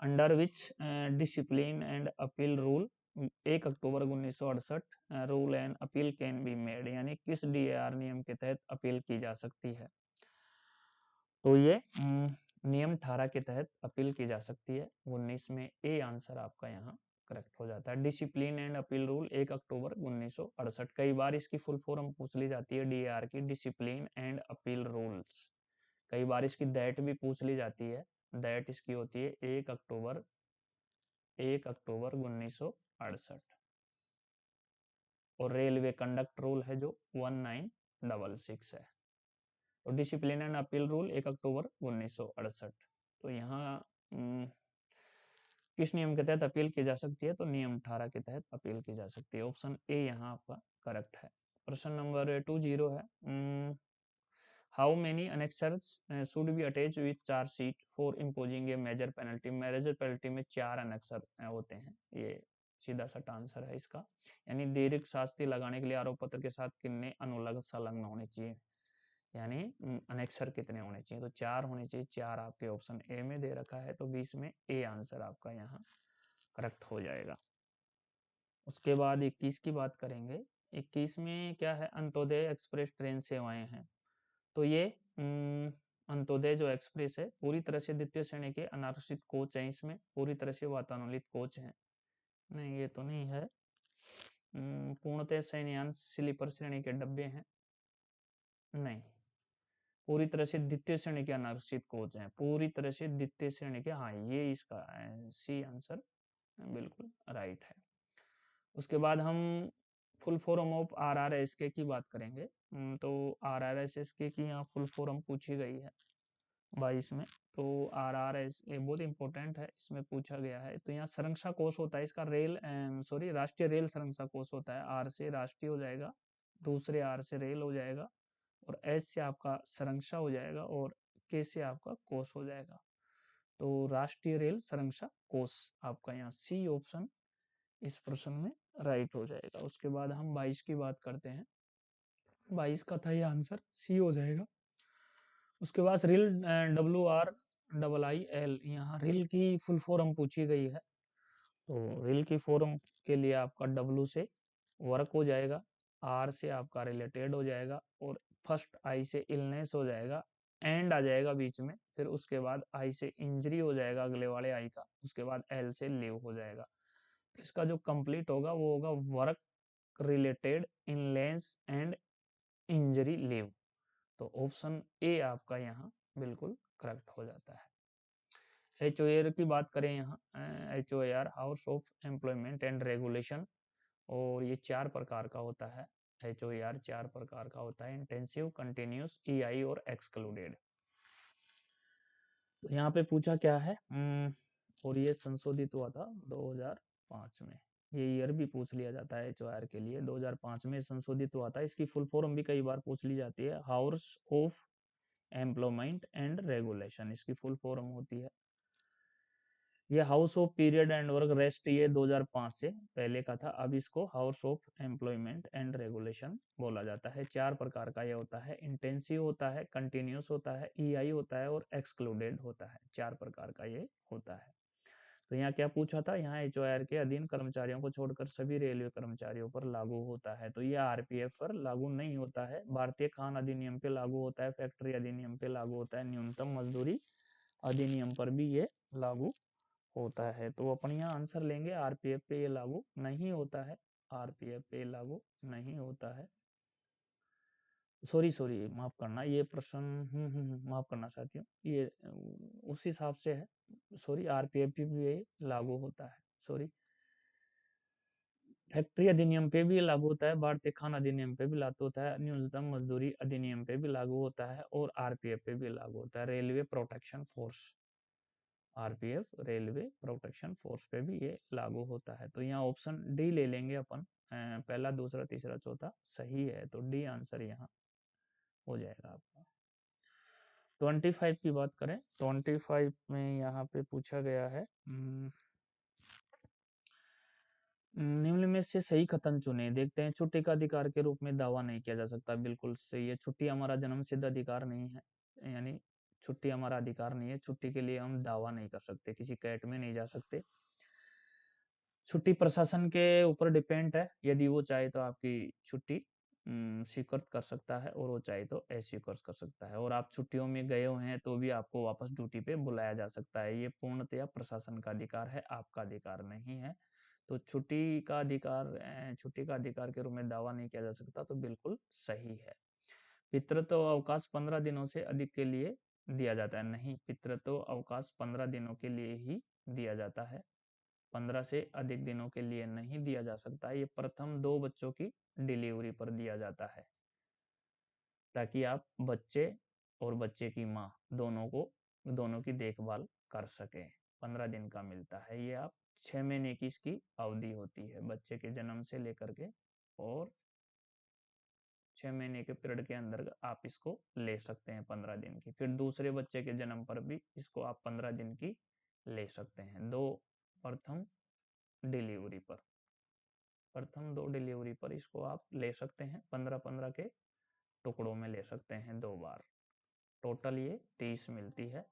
under which discipline and appeal rule 1 October 1968 rule and appeal can be made, यानी किस डीएआर नियम के तहत अपील की जा सकती है? तो ये नियम 18 के तहत अपील की जा सकती है। 19 में ए आंसर आपका यहाँ करेक्ट हो जाता है। डिसिप्लिन एंड अपील रूल 1 अक्टूबर 1968। कई बार इसकी फुल फॉर्म पूछ ली जाती है डीआर की, डिसिप्लिन एंड अपील रूल्स। कई बार इसकी दैट भी पूछ ली जाती है। दैट इसकी होती है 1 अक्टूबर 1968। और रेलवे कंडक्ट रूल है जो 1966 है। तो डिसिप्लिन एंड अपील रूल 1 अक्टूबर 1968। तो यहाँ किस नियम के तहत अपील की जा सकती है? तो नियम 18 के तहत अपील की जा सकती है। ऑप्शन ए यहाँ आपका करेक्ट है। प्रश्न नंबर 20 है, how many annexures should be attach with chargesheet for imposing a major penalty? Major penalty में 4 अनेक्सर होते हैं। ये सीधा सट आंसर है इसका। यानी दीर्घ शास्ति लगाने के लिए आरोप पत्र के साथ कितने अनुलग्न संलग्न होने चाहिए, यानी अनेक्सर कितने होने चाहिए? तो 4 होने चाहिए। 4 आपके ऑप्शन ए में दे रखा है, तो 20 में ए आंसर आपका यहाँ करेक्ट हो जाएगा। उसके बाद 21 की बात करेंगे। 21 में क्या है? अंत्योदय एक्सप्रेस ट्रेन सेवाएं हैं। तो ये अंत्योदय जो एक्सप्रेस है पूरी तरह से द्वितीय श्रेणी के अनारक्षित कोच है, इसमें पूरी तरह से वातानुकूलित कोच है। नहीं, ये तो नहीं है। पूर्णतः शयनयान स्लीपर श्रेणी के डब्बे हैं। नहीं, पूरी तरह से द्वितीय श्रेणी के अनारक्षित कोच हैं, पूरी तरह से द्वितीय श्रेणी के। हाँ, ये इसका सी आंसर बिल्कुल राइट है। उसके बाद हम फुल फॉर्म ऑफ RRSK की बात करेंगे। तो RRSK की यहाँ फुल फॉर्म पूछी गई है 22 में। तो RRS ये बहुत इंपॉर्टेंट है, इसमें पूछा गया है। तो यहाँ संरक्षा कोष होता है इसका, राष्ट्रीय रेल संरक्षा कोष होता है। आर से राष्ट्रीय हो जाएगा, दूसरे आर से रेल हो जाएगा, और एस से आपका संरक्षा हो जाएगा, और के से आपका कोष हो जाएगा। तो राष्ट्रीय रेल संरक्षा कोष आपका यहाँ सी ऑप्शन इस प्रश्न में राइट हो जाएगा। उसके बाद हम 22 की बात करते हैं। 22 का था ये आंसर, सी हो जाएगा। उसके बाद रिल WRIIL, यहाँ रिल की फुल फॉर्म पूछी गई है। तो रिल की फॉर्म के लिए आपका W से वर्क हो जाएगा, R से आपका रिलेटेड हो जाएगा, और फर्स्ट I से इलनेस हो जाएगा, एंड आ जाएगा बीच में, फिर उसके बाद I से इंजरी हो जाएगा अगले वाले I का, उसके बाद L से लीव हो जाएगा। तो इसका जो कंप्लीट होगा वो होगा work related illness and injury leave. तो ऑप्शन ए आपका यहाँ बिल्कुल करेक्ट हो जाता है। HOAR की बात करें यहाँ, HOAR house of employment and regulation, और ये 4 प्रकार का होता है। HOAR 4 प्रकार का होता है, इंटेंसिव, कंटिन्यूस, EI और एक्सक्लूडेड। तो यहाँ पे पूछा क्या है, और ये संशोधित हुआ था 2005 में। ये ईयर भी पूछ लिया जाता है HOAR के लिए, 2005 में संशोधित हुआ था। इसकी फुल फॉर्म भी कई बार पूछ ली जाती है, house of employment and regulation इसकी फुल फॉर्म होती है। ये house of period and work rest, ये 2005 से पहले का था, अब इसको house of employment and regulation बोला जाता है। 4 प्रकार का ये होता है, इंटेंसिव होता है, कंटिन्यूस होता है, EI होता है, और एक्सक्लूडेड होता है। 4 प्रकार का ये होता है। तो यहाँ क्या पूछा था, यहाँ HOAR के अधीन कर्मचारियों को छोड़कर सभी रेलवे कर्मचारियों पर लागू होता है। तो ये RPF पर लागू नहीं होता है, भारतीय खान अधिनियम पे लागू होता है, फैक्ट्री अधिनियम पे लागू होता है, न्यूनतम मजदूरी अधिनियम पर भी ये लागू होता है। तो अपन यहाँ आंसर लेंगे RPF पे ये लागू नहीं होता है, RPF पे लागू नहीं होता है। सॉरी माफ करना, ये प्रश्न माफ करना चाहती हूँ, ये उस हिसाब से है। सॉरी, RPF भी लागू होता है। सॉरी, फैक्ट्री अधिनियम पे भी लागू होता है, भारतीय खान अधिनियम पे भी लागू होता है, न्यूनतम मजदूरी अधिनियम पे भी लागू होता है, और RPF पे भी लागू होता है, railway protection force. RPF railway protection force पे भी ये लागू होता है। तो यहाँ ऑप्शन डी ले लेंगे अपन, पहला, दूसरा, तीसरा, चौथा सही है, तो डी आंसर यहाँ हो जाएगा आपका। 25 की बात करें, 25 में यहाँ पे पूछा गया है, निम्न में से सही कथन चुने। देखते हैं, छुट्टी का अधिकार के रूप में दावा नहीं किया जा सकता। बिल्कुल सही है, छुट्टी हमारा जन्म सिद्ध अधिकार नहीं है, यानी छुट्टी हमारा अधिकार नहीं है, छुट्टी के लिए हम दावा नहीं कर सकते, किसी कैट में नहीं जा सकते। छुट्टी प्रशासन के ऊपर डिपेंड है, यदि वो चाहे तो आपकी छुट्टी स्वीकृत कर सकता है, और वो चाहे तो अस्वीकृत कर सकता है, और आप छुट्टियों में गए हुए हैं तो भी आपको वापस ड्यूटी पे बुलाया जा सकता है। ये पूर्णतया प्रशासन का अधिकार है, आपका अधिकार नहीं है। तो छुट्टी का अधिकार के रूप में दावा नहीं किया जा सकता, तो बिल्कुल सही है। पितृत्व अवकाश 15 दिनों से अधिक के लिए दिया जाता है। नहीं, पितृत्व अवकाश 15 दिनों के लिए ही दिया जाता है, 15 से अधिक दिनों के लिए नहीं दिया जा सकता। ये प्रथम 2 बच्चों की डिलीवरी पर दिया जाता है, ताकि आप बच्चे और बच्चे की माँ दोनों की देखभाल कर सकें। 15 दिन का मिलता है ये। आप 6 महीने की इसकी अवधि होती है बच्चे के जन्म से लेकर के, और 6 महीने के पीरियड के अंदर आप इसको ले सकते हैं 15 दिन की। फिर दूसरे बच्चे के जन्म पर भी इसको आप 15 दिन की ले सकते हैं। प्रथम डिलीवरी पर प्रथम 2 डिलीवरी पर इसको आप ले सकते हैं, 15-15 के टुकड़ों में ले सकते हैं 2 बार। टोटल ये 30 मिलती है,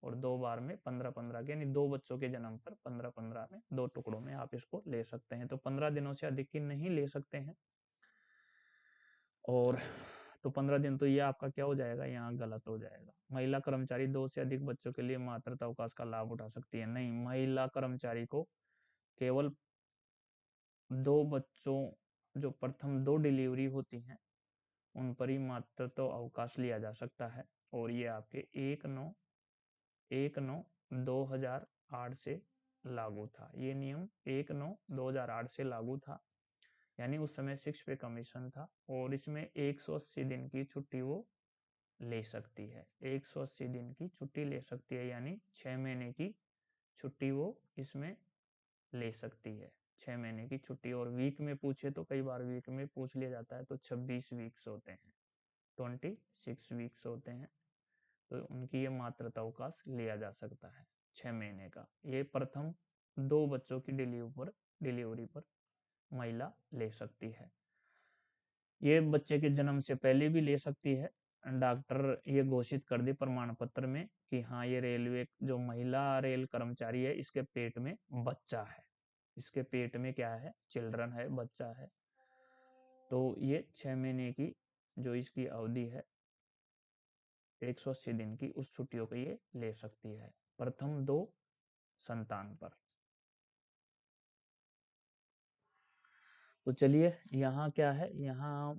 और 2 बार में 15-15 के, यानी 2 बच्चों के जन्म पर 15-15 में 2 टुकड़ों में आप इसको ले सकते हैं। तो 15 दिनों से अधिक की नहीं ले सकते हैं। और तो 15 दिन तो ये आपका क्या हो जाएगा, यहाँ गलत हो जाएगा। महिला कर्मचारी 2 से अधिक बच्चों के लिए मातृत्व अवकाश का लाभ उठा सकती है। नहीं, महिला कर्मचारी को केवल 2 बच्चों, जो प्रथम 2 डिलीवरी होती हैं, उन पर ही मातृत्व अवकाश लिया जा सकता है। और ये आपके 1/9/2008 से लागू था। ये नियम 1/9/2008 से लागू था, यानी उस समय 6 पे कमीशन था, और इसमें 180 दिन की छुट्टी वो ले सकती है। 180 दिन की छुट्टी ले सकती है, यानी 6 महीने की छुट्टी वो इसमें ले सकती है। 6 महीने की छुट्टी। और वीक में पूछे तो कई बार वीक में पूछ लिया जाता है, तो 26 वीक्स होते हैं, 26 वीक्स होते हैं। तो उनकी ये मातृत्व अवकाश लिया जा सकता है 6 महीने का। ये प्रथम 2 बच्चों की डिलीवरी पर महिला ले सकती है। ये बच्चे के जन्म से पहले भी ले सकती है। डॉक्टर ये घोषित कर दे प्रमाण पत्र में कि हाँ, ये रेलवे जो महिला रेल कर्मचारी है, इसके पेट में बच्चा है, इसके पेट में क्या है, चिल्ड्रन है, बच्चा है। तो ये 6 महीने की जो इसकी अवधि है 180 दिन की, उस छुट्टियों को ये ले सकती है प्रथम 2 संतान पर। तो चलिए, यहाँ क्या है, यहाँ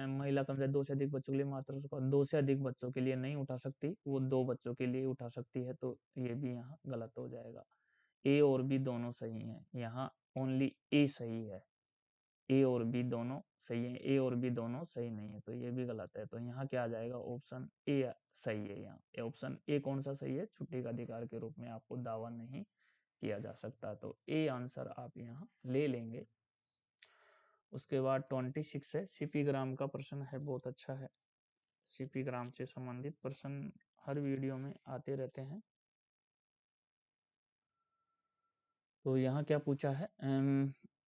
महिला कर्मचारी 2 से अधिक बच्चों के लिए मातृत्व 2 से अधिक बच्चों के लिए नहीं उठा सकती, वो 2 बच्चों के लिए उठा सकती है। तो ये भी यहाँ गलत हो जाएगा। ए और बी दोनों सही हैं, यहाँ ओनली ए सही है। ए और बी दोनों सही है, ए और बी दोनों सही नहीं है, तो ये भी गलत है। तो यहाँ क्या आ जाएगा, ऑप्शन ए सही है। यहाँ ऑप्शन ए कौन सा सही है, छुट्टी का अधिकार के रूप में आपको दावा नहीं किया जा सकता, तो ए आंसर आप यहाँ ले लेंगे। उसके बाद 26 है, सीपी ग्राम का प्रश्न है, बहुत अच्छा है। सीपी ग्राम से संबंधित प्रश्न हर वीडियो में आते रहते हैं। तो यहाँ क्या पूछा है,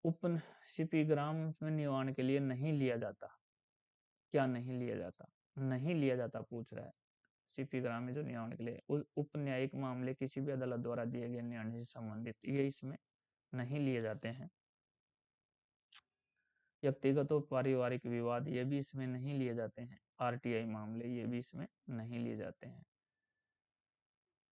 उप सीपी ग्राम में निर्माण के लिए नहीं लिया जाता। क्या नहीं लिया जाता, नहीं लिया जाता पूछ रहा है। सीपी ग्राम में जो निर्माण के लिए उस उप न्यायिक मामले किसी भी अदालत द्वारा दिए गए निर्णय से संबंधित, ये इसमें नहीं लिए जाते हैं। व्यक्तिगत और पारिवारिक विवाद, ये भी इसमें नहीं लिए जाते हैं। आरटीआई मामले, ये भी इसमें नहीं लिए जाते हैं।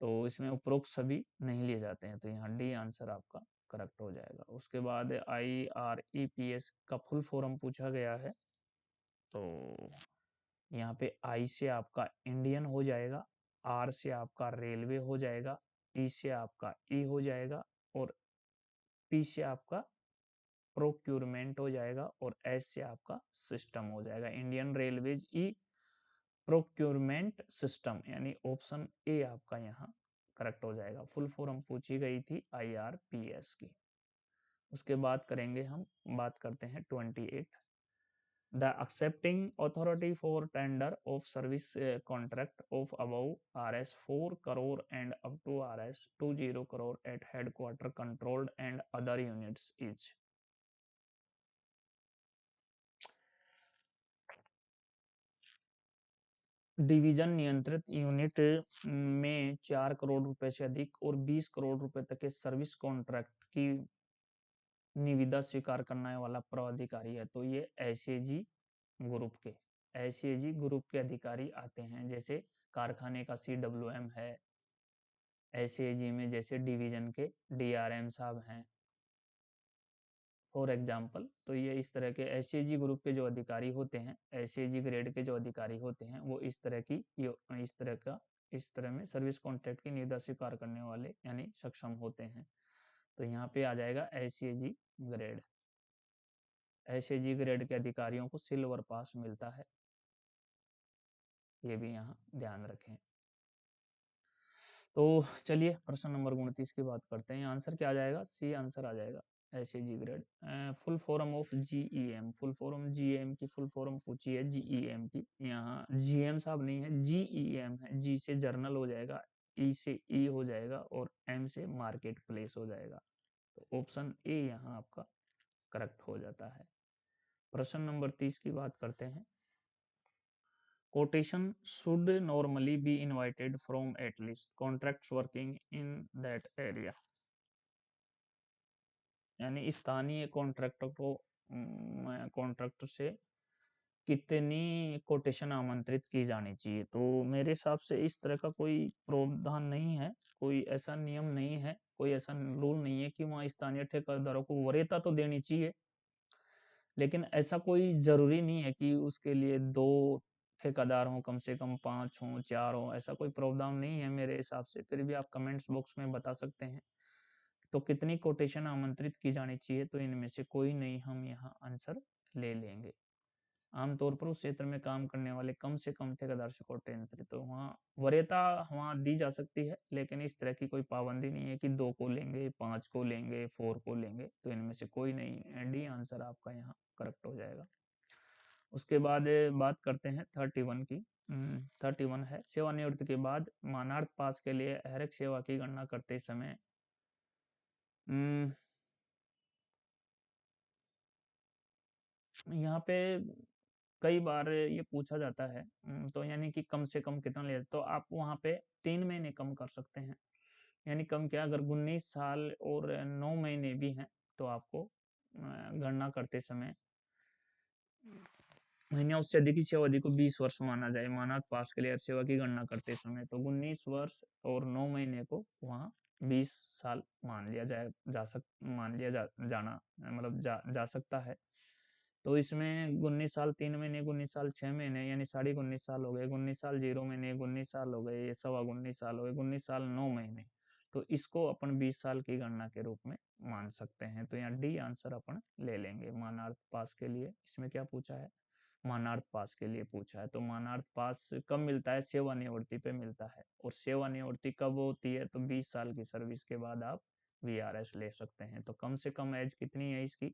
तो इसमें उपरोक्त सभी नहीं लिए जाते हैं, तो यहाँ डी आंसर आपका करेक्ट हो जाएगा। उसके बाद IREPS का फुल फॉर्म पूछा गया है, तो यहाँ पे आई से आपका इंडियन हो जाएगा, आर से आपका रेलवे हो जाएगा, ई से आपका ई हो जाएगा, और पी से आपका प्रोक्यूरमेंट हो जाएगा, और एस से आपका सिस्टम हो जाएगा। इंडियन रेलवेज ई प्रोक्यूरमेंट सिस्टम, यानी ऑप्शन ए आपका यहाँ करेक्ट हो जाएगा। फुल फॉर्म पूछी गई थी IRPS की। उसके बाद करेंगे हम, बात करते हैं 28, the accepting authority for tender of service contract of above Rs 4 crore and up to Rs 20 crore at headquarter controlled and other units is division नियंत्रित यूनिट में 4 करोड़ रुपए से अधिक और 20 करोड़ रुपए तक के सर्विस कॉन्ट्रैक्ट की निविदा स्वीकार करने वाला प्राधिकारी है। तो ये SAG ग्रुप के अधिकारी आते हैं। जैसे कारखाने का CWM है, SAG में जैसे डिवीजन के DRM साहब हैं, फॉर एग्जाम्पल, तो ये इस तरह के एसएजी ग्रुप के जो अधिकारी होते हैं, एसएजी ग्रेड के जो अधिकारी होते हैं, वो इस तरह की इस तरह में सर्विस कॉन्ट्रैक्ट की निविदा स्वीकार करने वाले यानी सक्षम होते हैं। तो यहाँ पे आ जाएगा एसएजी ग्रेड। एसएजी ग्रेड के अधिकारियों को सिल्वर पास मिलता है, ये भी यहाँ ध्यान रखें। तो चलिए प्रश्न नंबर 29 की बात करते हैं। आंसर क्या आ जाएगा? सी आंसर आ जाएगा, SAG grade. Full form of GEM, full form GM की फुल फॉर्म पूछी है जीईएम की। यहाँ जीएम साहब नहीं है, जीईएम है। जी से जर्नल हो जाएगा, ई से ई हो जाएगा और एम से मार्केट प्लेस हो जाएगा। तो ऑप्शन ए यहाँ आपका करेक्ट हो जाता है। प्रश्न नंबर 30 की बात करते हैं। Quotation should normally be invited from at least contracts working in that area, यानी स्थानीय कॉन्ट्रैक्टर से कितनी कोटेशन आमंत्रित की जानी चाहिए। तो मेरे हिसाब से इस तरह का कोई प्रावधान नहीं है, कोई ऐसा नियम नहीं है, कोई ऐसा रूल नहीं है कि वहाँ स्थानीय ठेकेदारों को वरीयता तो देनी चाहिए, लेकिन ऐसा कोई जरूरी नहीं है कि उसके लिए 2 ठेकेदार हों, कम से कम 5 हों, 4 हों, ऐसा कोई प्रावधान नहीं है मेरे हिसाब से। फिर भी आप कमेंट्स बॉक्स में बता सकते हैं। तो कितनी कोटेशन आमंत्रित की जानी चाहिए? तो इनमें से कोई नहीं हम यहाँ आंसर ले लेंगे। आमतौर पर उस क्षेत्र में काम करने वाले कम से कम ठेकेदार से कोटेशन, तो वहाँ वरीयता वहाँ दी जा सकती है, लेकिन इस तरह की कोई पाबंदी नहीं है कि 2 को लेंगे, 5 को लेंगे, 4 को लेंगे। तो इनमें से कोई नहीं, डी आंसर आपका यहाँ करेक्ट हो जाएगा। उसके बाद बात करते हैं 31 की। 31 है, सेवानिवृत्ति के बाद मानार्थ पास के लिए हरेक सेवा की गणना करते समय यहाँ पे कई बार ये पूछा जाता है, तो यानी कि कम से कम कितना ले, तो आप वहाँ पे 3 महीने कम कर सकते हैं। यानी कम क्या, अगर 19 साल और 9 महीने भी हैं तो आपको गणना करते समय महीने उससे अधिक की सेवा अवधि को 20 वर्ष माना जाए। मानार्थ पास के लिए सेवा की गणना करते समय तो 19 वर्ष और 9 महीने को वहाँ 20 साल मान लिया जाना मतलब जा सकता है। तो इसमें 19 साल 3 महीने, 19 साल 6 महीने, यानी 19.5 साल हो गए, 19 साल 0 महीने, 19 साल हो गए, ये 19.25 साल हो गए, 19 साल 9 महीने। तो इसको अपन 20 साल की गणना के रूप में मान सकते हैं। तो यहाँ डी आंसर अपन ले लेंगे मानार्थ पास के लिए। इसमें क्या पूछा है? मानार्थ पास के लिए पूछा है। तो मानार्थ पास कब मिलता है? सेवानिवृत्ति पे मिलता है। और सेवानिवृत्ति कब होती है? तो 20 साल की सर्विस के बाद आप वीआरएस ले सकते हैं। तो कम से कम एज कितनी है इसकी?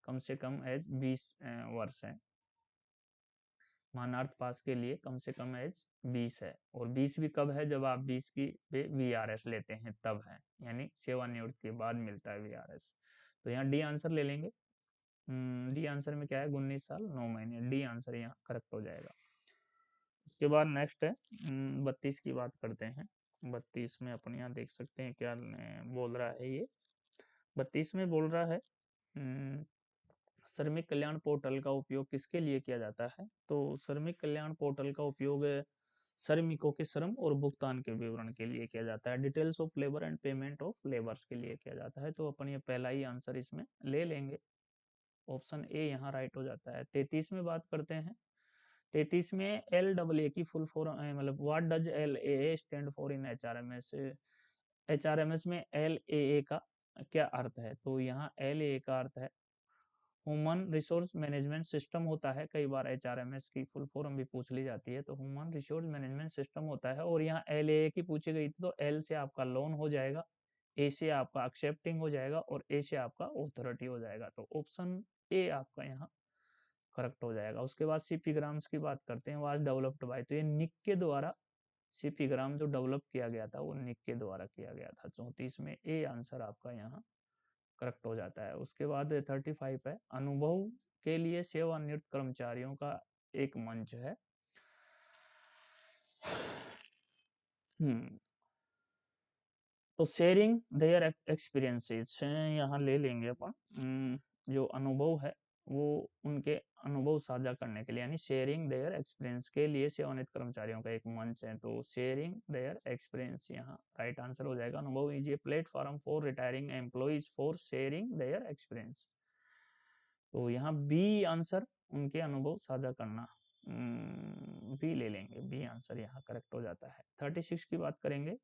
कम से कम एज 20 वर्ष है। मानार्थ पास के लिए कम से कम एज 20 है। और 20 भी कब है? जब आप 20 की पे वीआरएस लेते हैं तब है, यानी सेवानिवृत्ति के बाद मिलता है वीआरएस। तो यहाँ डी आंसर ले लेंगे। डी आंसर में क्या है? 19 साल 9 महीने। डी आंसर यहाँ करेक्ट हो जाएगा। उसके बाद नेक्स्ट है 32 की बात करते हैं। 32 में अपन यहाँ देख सकते हैं क्या बोल रहा है ये। 32 में बोल रहा है श्रमिक कल्याण पोर्टल का उपयोग किसके लिए किया जाता है? तो श्रमिक कल्याण पोर्टल का उपयोग श्रमिकों के श्रम और भुगतान के विवरण के लिए किया जाता है। Details of labour and payment of labours के लिए किया जाता है। तो अपन ये पहला ही आंसर इसमें ले लेंगे, ऑप्शन ए यहाँ राइट हो जाता है। 33 में बात करते हैं। 33 में एल डबल ए की फुल फॉर्म मतलब what does L A stand for in HRMS. HRMS में एल ए का क्या अर्थ है? तो यहाँ एल ए का अर्थ है ह्यूमन रिसोर्स मैनेजमेंट सिस्टम होता है। कई बार एचआरएमएस की फुल फॉर्म भी पूछ ली जाती है। तो ह्यूमन रिसोर्स मैनेजमेंट सिस्टम होता है। और यहाँ एल ए की पूछी गई थी, तो एल से आपका लोन हो जाएगा, ए से आपका एक्सेप्टिंग हो जाएगा और ए से आपका ऑथोरिटी हो जाएगा। तो ऑप्शन ए आपका यहाँ करेक्ट हो जाएगा। उसके बाद सीपी ग्राम्स की बात करते हैं। वाज डेवलप्ड बाय, तो ये निक के द्वारा सीपी ग्राम जो डेवलप किया गया था वो निक के द्वारा किया गया था। 34 में ए आंसर आपका यहाँ करेक्ट हो जाता है। उसके बाद 35 है, अनुभव के लिए सेवानिवृत्त कर्मचारियों का एक मंच है। तो शेयरिंग देयर एक्सपीरियंसेस यहाँ ले लेंगे अपन। जो अनुभव है वो उनके अनुभव साझा करने के लिए, यानी शेयरिंग देयर एक्सपीरियंस के लिए सेवानिवृत्त कर्मचारियों का एक मंच है। तो शेयरिंग देयर एक्सपीरियंस यहाँ राइट आंसर हो जाएगा। अनुभव is a platform for retiring employees for sharing their experience. तो यहाँ बी आंसर उनके अनुभव साझा करना, बी ले लेंगे, बी आंसर यहाँ करेक्ट हो जाता है। 36 की बात करेंगे।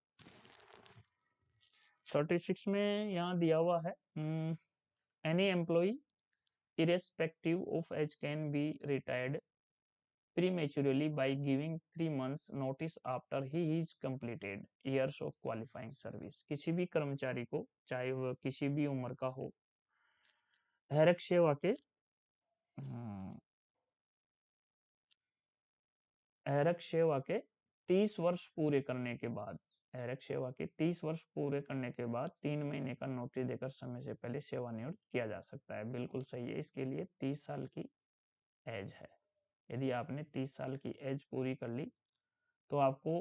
36 में यहाँ दिया हुआ है any employee irrespective of age can be retired prematurely by giving 3 months notice after he is completed years of qualifying service। किसी भी कर्मचारी को, चाहे वह किसी भी उम्र का हो, हैरक सेवा के हैरक सेवा के 30 वर्ष पूरे करने के बाद, हैरक सेवा के 30 वर्ष पूरे करने के बाद 3 महीने का नोटिस देकर समय से पहले सेवानिवृत्त किया जा सकता है। बिल्कुल सही है। इसके लिए 30 साल की एज है। यदि आपने 30 साल की एज पूरी कर ली तो आपको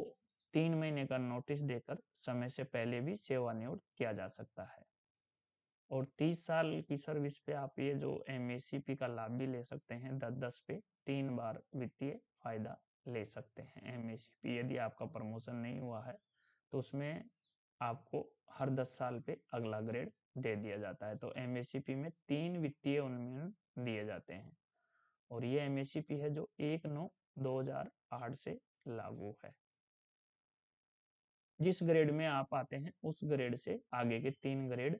3 महीने का नोटिस देकर समय से पहले भी सेवानिवृत्त किया जा सकता है। और 30 साल की सर्विस पे आप ये जो एमएससीपी का लाभ भी ले सकते हैं, 10-10 पे 3 बार वित्तीय फायदा ले सकते हैं। एमएससीपी यदि आपका प्रमोशन नहीं हुआ है तो उसमें आपको हर 10 साल पे अगला ग्रेड दे दिया जाता है। तो एमएससीपी में 3 वित्तीय उन्मूलन दिए जाते हैं और ये एमएससीपी है जो 1/9/2008 से लागू है। जिस ग्रेड में आप आते हैं उस ग्रेड से आगे के 3 ग्रेड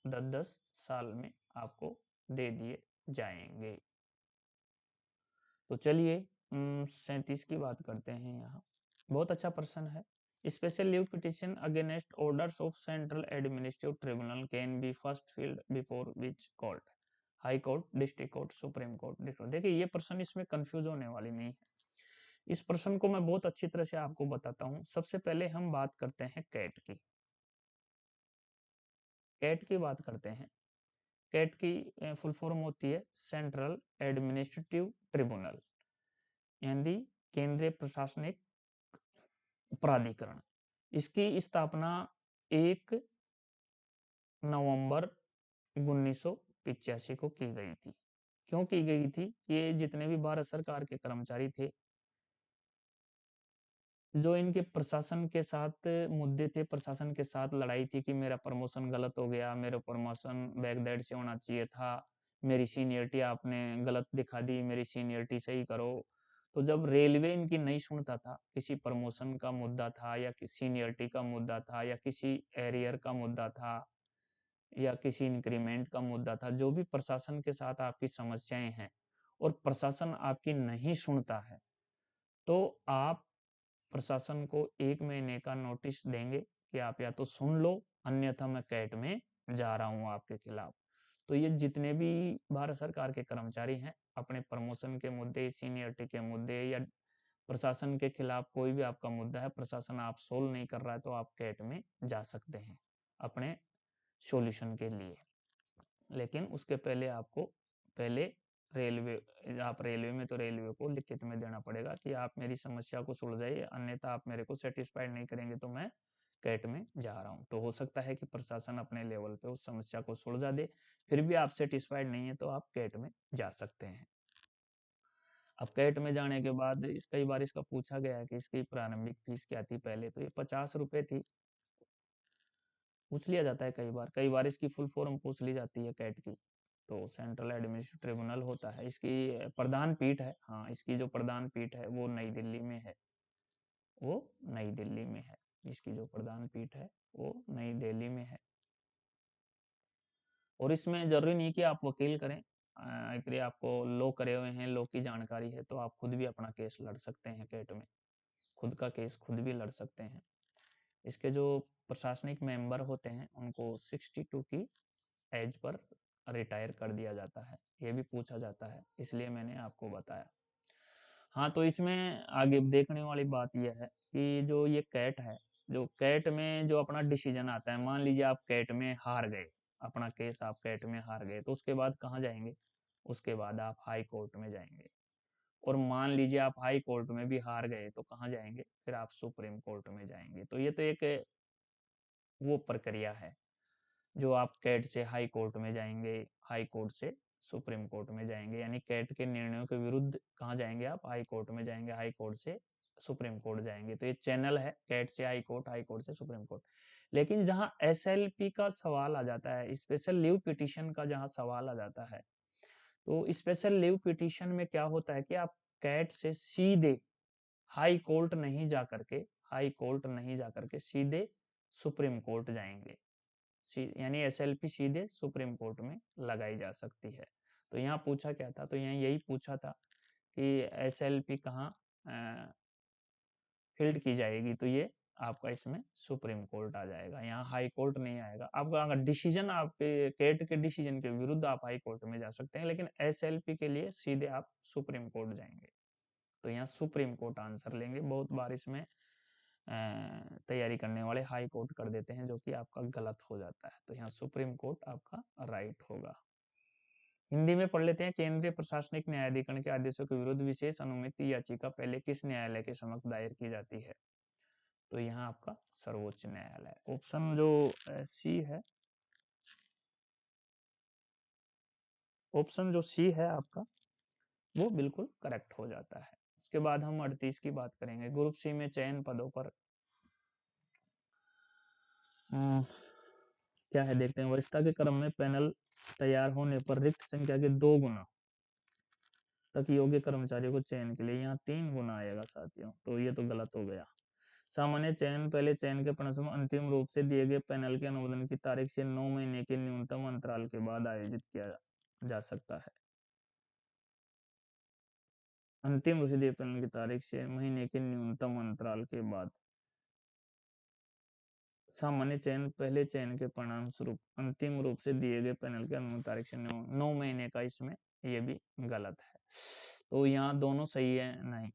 10-10 साल में आपको दे दिए जाएंगे। तो चलिए 37 की बात करते हैं। यहाँ बहुत अच्छा प्रश्न है। Special leave petition against orders of central administrative tribunal can be first field before which court, high court, district court, supreme court. देखिए ये प्रश्न इसमें कंफ्यूज होने वाली नहीं है। इस प्रश्न को मैं बहुत अच्छी तरह से आपको बताता हूँ। सबसे पहले हम बात करते हैं कैट की। कैट की बात करते हैं। कैट की फुल फॉर्म होती है सेंट्रल एडमिनिस्ट्रेटिव ट्रिब्यूनल, यानी केंद्रीय प्रशासनिक प्राधिकरण। इसकी स्थापना 1 नवंबर 1985 को की गई थी। क्यों की गई थी? ये जितने भी भारत सरकार के कर्मचारी थे जो इनके प्रशासन के साथ मुद्दे थे, प्रशासन के साथ लड़ाई थी कि मेरा प्रमोशन गलत हो गया, मेरा प्रमोशन बैकडेट से होना चाहिए था, मेरी सीनियरिटी आपने गलत दिखा दी, मेरी सीनियरिटी सही करो। तो जब रेलवे इनकी नहीं सुनता था, किसी प्रमोशन का मुद्दा था या सीनियरिटी का मुद्दा था या किसी एरियर का मुद्दा था या किसी इंक्रीमेंट का मुद्दा था, जो भी प्रशासन के साथ आपकी समस्याएं हैं और प्रशासन आपकी नहीं सुनता है, तो आप प्रशासन को 1 महीने का नोटिस देंगे कि आप या तो सुन लो, अन्यथा मैं कैट में जा रहा हूं आपके खिलाफ। तो ये जितने भी भारत सरकार के कर्मचारी हैं, अपने प्रमोशन के मुद्दे, सीनियरिटी के मुद्दे या प्रशासन के खिलाफ कोई भी आपका मुद्दा है, प्रशासन आप सोल्व नहीं कर रहा है, तो आप कैट में जा सकते हैं अपने सॉल्यूशन के लिए। लेकिन उसके पहले आपको पहले रेलवे, आप रेलवे में तो रेलवे को लिखित में देना पड़ेगा कि आप मेरी समस्या को सुलझाइए, अन्यथा आप मेरे को सेटिस्फाइड नहीं करेंगे तो मैं कैट में जा रहा हूं। तो हो सकता है कि प्रशासन अपने लेवल पे उस समस्या को सुलझा दे, फिर भी आप सेटिस्फाइड नहीं है तो आप कैट में जा सकते हैं। अब कैट में जाने के बाद कई बार इसका पूछा गया है कि इसकी प्रारंभिक फीस क्या थी पहले, तो ये 50 रुपए थी। पूछ लिया जाता है कई बार इसकी फुल फॉर्म पूछ ली जाती है कैट की। तो सेंट्रल एडमिनिस्ट्रेटिव ट्रिब्यूनल होता है, इसकी प्रधान पीठ है, हाँ इसकी जो प्रधान पीठ है वो नई दिल्ली में है, वो नई दिल्ली में है। इसकी जो प्रधान पीठ है वो नई दिल्ली में है। और इसमें जरूरी नहीं कि आप वकील करें, अगर आपको लॉ करे हुए हैं, लॉ की जानकारी है, तो आप खुद भी अपना केस लड़ सकते हैं कैट में, खुद का केस खुद भी लड़ सकते हैं। इसके जो प्रशासनिक मेंबर होते हैं उनको 62 की एज पर रिटायर कर दिया जाता है, ये भी पूछा जाता है, इसलिए मैंने आपको बताया। हाँ, तो इसमें आगे देखने वाली बात यह है कि जो ये कैट है, जो कैट में जो अपना डिसीजन आता है, मान लीजिए आप कैट में हार गए, अपना केस आप कैट में हार गए, तो उसके बाद कहाँ जाएंगे? उसके बाद आप हाई कोर्ट में जाएंगे। और मान लीजिए आप हाई कोर्ट में भी हार गए तो कहाँ जाएंगे? फिर आप सुप्रीम कोर्ट में जाएंगे। तो ये तो एक वो प्रक्रिया है जो आप कैट से हाई कोर्ट में जाएंगे, हाई कोर्ट से सुप्रीम कोर्ट में जाएंगे, यानी कैट के निर्णयों के विरुद्ध कहाँ जाएंगे? आप हाई कोर्ट में जाएंगे, हाई कोर्ट से सुप्रीम कोर्ट जाएंगे। तो ये चैनल है, कैट से हाई कोर्ट, हाई कोर्ट से सुप्रीम कोर्ट। लेकिन जहां एसएलपी का सवाल आ जाता है, स्पेशल लीव पिटिशन का जहां सवाल आ जाता है, तो स्पेशल लीव पिटीशन में क्या होता है कि आप कैट से सीधे हाई कोर्ट नहीं जा करके सीधे सुप्रीम कोर्ट जाएंगे, यानी एसएलपी सीधे सुप्रीम कोर्ट में लगाई जा सकती है। तो यहाँ पूछा क्या था, तो यहाँ यही पूछा था कि एसएलपी कहाँ फील्ड की जाएगी, तो ये आपका इसमें सुप्रीम कोर्ट आ जाएगा, यहाँ हाई कोर्ट नहीं आएगा। आपका अगर डिसीजन आपके कैट के डिसीजन के विरुद्ध आप हाई कोर्ट में जा सकते हैं, लेकिन एसएलपी के लिए सीधे आप सुप्रीम कोर्ट जाएंगे। तो यहाँ सुप्रीम कोर्ट आंसर लेंगे। बहुत बार इसमें तैयारी करने वाले हाई कोर्ट कर देते हैं, जो कि आपका गलत हो जाता है। तो यहाँ सुप्रीम कोर्ट आपका राइट होगा। हिंदी में पढ़ लेते हैं। केंद्रीय प्रशासनिक न्यायाधिकरण के आदेशों के विरुद्ध विशेष अनुमति याचिका पहले किस न्यायालय के समक्ष दायर की जाती है? तो यहाँ आपका सर्वोच्च न्यायालय। ऑप्शन जो सी है, ऑप्शन जो सी है आपका, वो बिल्कुल करेक्ट हो जाता है। उसके बाद हम 38 की बात करेंगे। ग्रुप सी में चयन पदों पर क्या है देखते हैं। वरिष्ठता के क्रम में पैनल तैयार होने पर रिक्त संख्या के 2 गुना तक योग्य कर्मचारियों को चयन के लिए, यहाँ 3 गुना आएगा साथियों, तो ये तो गलत हो गया। सामान्य चयन पहले चयन के परिणाम अंतिम रूप से दिए गए पैनल के अनुमोदन की तारीख से 9 महीने के न्यूनतम अंतराल के बाद आयोजित किया जा सकता है। अंतिम रूप से दिए पैनल की तारीख से महीने के न्यूनतम अंतराल के बाद। सामान्य चयन पहले चयन के परिणाम स्वरूप अंतिम रूप से दिए गए पैनल के अनुमोदन तारीख से 9 महीने का, इसमें ये भी गलत है। तो यहाँ दोनों सही है, नहीं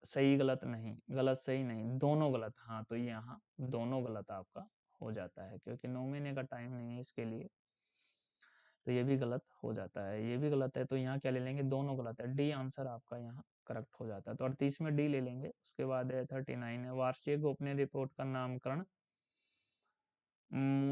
सही गलत नहीं, गलत सही नहीं, दोनों गलत। हाँ, तो यहाँ दोनों गलत आपका हो जाता है, क्योंकि 9 महीने का टाइम नहीं है इसके लिए, तो ये भी गलत हो जाता है, ये भी गलत है। तो यहाँ क्या ले लेंगे, दोनों गलत है, डी आंसर आपका यहाँ करेक्ट हो जाता है। तो 38 में डी ले लेंगे। उसके बाद 39 है वार्षिक गोपनीय रिपोर्ट का नामकरण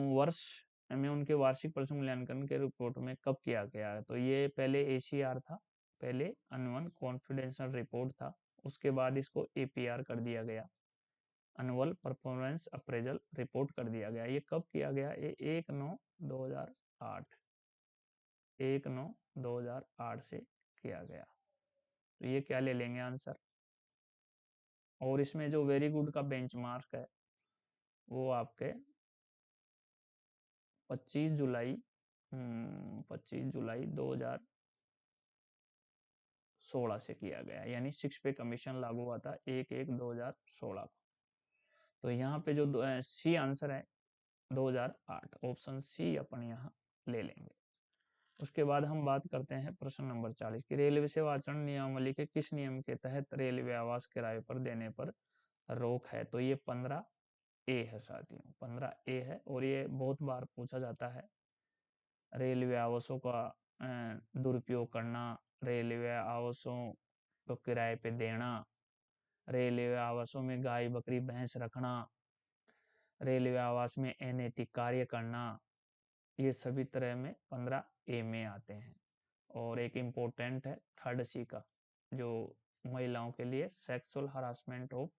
वर्ष में उनके वार्षिक प्रश्न मूल्यांकन के रिपोर्ट में कब किया गया है? तो ये पहले एसीआर था, पहले अनुवन कॉन्फिडेंशियल रिपोर्ट था, उसके बाद इसको एपीआर कर दिया गया, अनुअल परफॉर्मेंस अप्रेजल रिपोर्ट कर दिया गया। ये कब किया गया? ये 1/9/2008, 1/9/2008 से किया गया। तो ये क्या ले लेंगे आंसर। और इसमें जो वेरी गुड का बेंचमार्क है वो आपके 25 जुलाई 2016 से किया गया, यानी 6 पे कमीशन लागू हुआ था 1/1/2016 को। तो यहाँ पे जो सी आंसर है 2008, ऑप्शन सी अपन यहाँ ले लेंगे। उसके बाद हम बात करते हैं प्रश्न नंबर 40 की। रेलवे सेवा आचरण नियमावली के किस नियम के तहत रेलवे आवास किराए पर देने पर रोक है? तो ये 15A है साथियों, 15A है, और ये बहुत बार पूछा जाता है। रेलवे आवासों का दुरुपयोग करना, रेलवे आवासों को किराए पे देना, रेलवे आवासों में गाय बकरी भैंस रखना, रेलवे आवास में अनैतिक कार्य करना, ये सभी तरह में 15A में आते हैं। और एक इम्पोर्टेंट है 3rd C का, जो महिलाओं के लिए sexual harassment of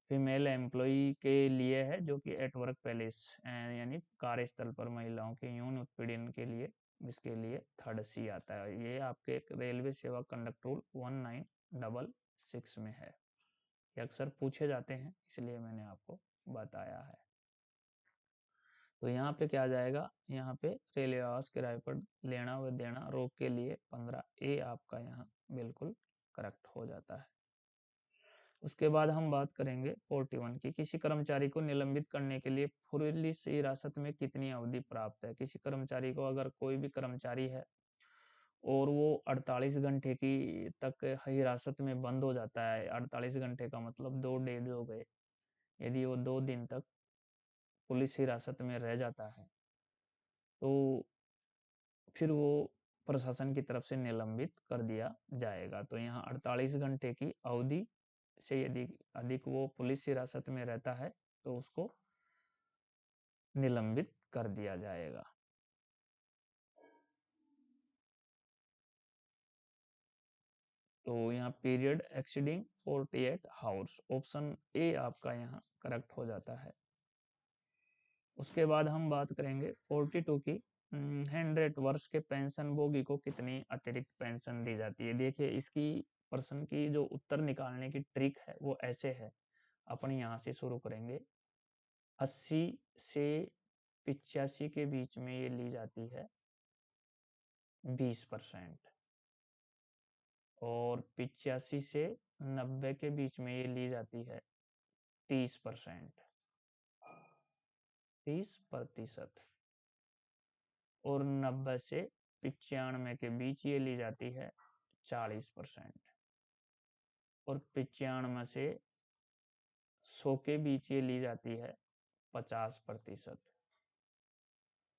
female employee के लिए है, जो कि एट वर्क प्लेस यानी कार्यस्थल पर महिलाओं के यौन उत्पीड़न के लिए, इसके लिए 3rd C आता है। ये आपके रेलवे सेवा कंडक्ट रूल 1966 में है। ये अक्सर पूछे जाते हैं, इसलिए मैंने आपको बताया है। तो यहाँ पे क्या आ जाएगा, यहाँ पे रेलवे आवास किराए पर लेना व देना रोक के लिए 15A आपका यहाँ बिल्कुल करेक्ट हो जाता है। उसके बाद हम बात करेंगे 41 की। किसी कर्मचारी को निलंबित करने के लिए पुलिस हिरासत में कितनी अवधि प्राप्त है? किसी कर्मचारी को, अगर कोई भी कर्मचारी है और वो 48 घंटे की तक हिरासत में बंद हो जाता है, 48 घंटे का मतलब 2 डेज हो गए, यदि वो 2 दिन तक पुलिस हिरासत में रह जाता है, तो फिर वो प्रशासन की तरफ से निलंबित कर दिया जाएगा। तो यहाँ 48 घंटे की अवधि से यदि अधिक वो पुलिस हिरासत में रहता है, तो उसको निलंबित कर दिया जाएगा। तो यहाँ period exceeding 48 hours, option A आपका यहाँ करेक्ट हो जाता है। उसके बाद हम बात करेंगे 42 की। 100 वर्ष के पेंशनभोगी को कितनी अतिरिक्त पेंशन दी जाती है। देखिए इसकी प्रश्न की जो उत्तर निकालने की ट्रिक है वो ऐसे है। अपन यहाँ से शुरू करेंगे। 80 से 85 के बीच में ये ली जाती है 20%, और 85 से 90 के बीच में ये ली जाती है 30%, 30%, और 90 से 95 के बीच ये ली जाती है 40%, और 95 से 100 के बीच ये ली जाती है 50%,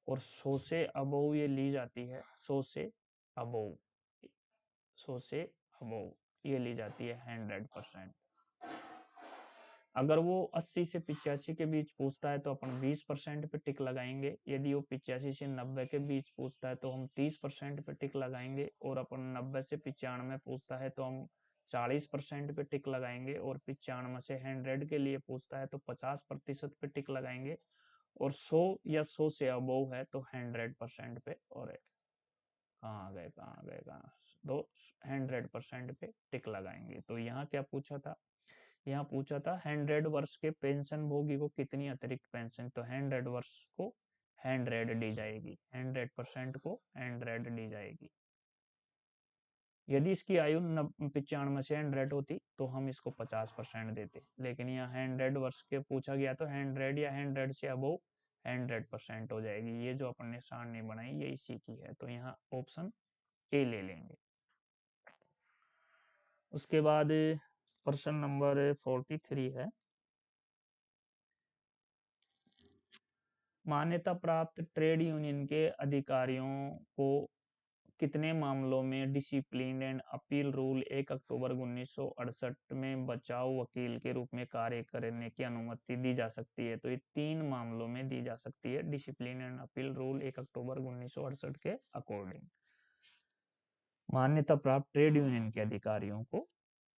और 100 से अबोव ये ली जाती है 100 से अबोव 100 से अबोव ये ली जाती है 100%। अगर वो 80 से 85 के बीच पूछता है तो अपन 20% पे टिक लगाएंगे। यदि वो 85 से 90 के बीच पूछता है तो हम 30% पे टिक लगाएंगे, और अपन 90 से 95 पूछता है तो हम 40% पे टिक लगाएंगे, और 95 से 100 के लिए पूछता है तो 50% पे टिक लगाएंगे, और 100 या 100 से अबोव है तो 100% पे, और कहाँ गए कहाँ गए कहाँ तो 100% पे टिक लगाएंगे। तो यहाँ क्या पूछा था, यहाँ पूछा था 100 वर्ष के पेंशन भोगी को कितनी अतिरिक्त पेंशन, तो 100 वर्ष को 100 दी जाएगी, 100% को 100 दी जाएगी। यदि इसकी आयु 95 से 100 होती तो हम इसको 50% देते, लेकिन यहाँ 100 वर्ष के पूछा गया तो 100 या 100 से अबोव 100% हो जाएगी। ये जो अपन ने सारणी बनाई ये इसी की है, तो यहाँ ऑप्शन ए ले लेंगे। उसके बाद प्रश्न नंबर 43 है। मान्यता प्राप्त ट्रेड यूनियन के अधिकारियों को कितने मामलों में डिसिप्लिन एंड अपील रूल 1 अक्टूबर 1968 में बचाव वकील के रूप में कार्य करने की अनुमति दी जा सकती है। तो ये 3 मामलों में दी जा सकती है डिसिप्लिन एंड अपील रूल 1 अक्टूबर 1968 के अकॉर्डिंग। मान्यता प्राप्त ट्रेड यूनियन के अधिकारियों को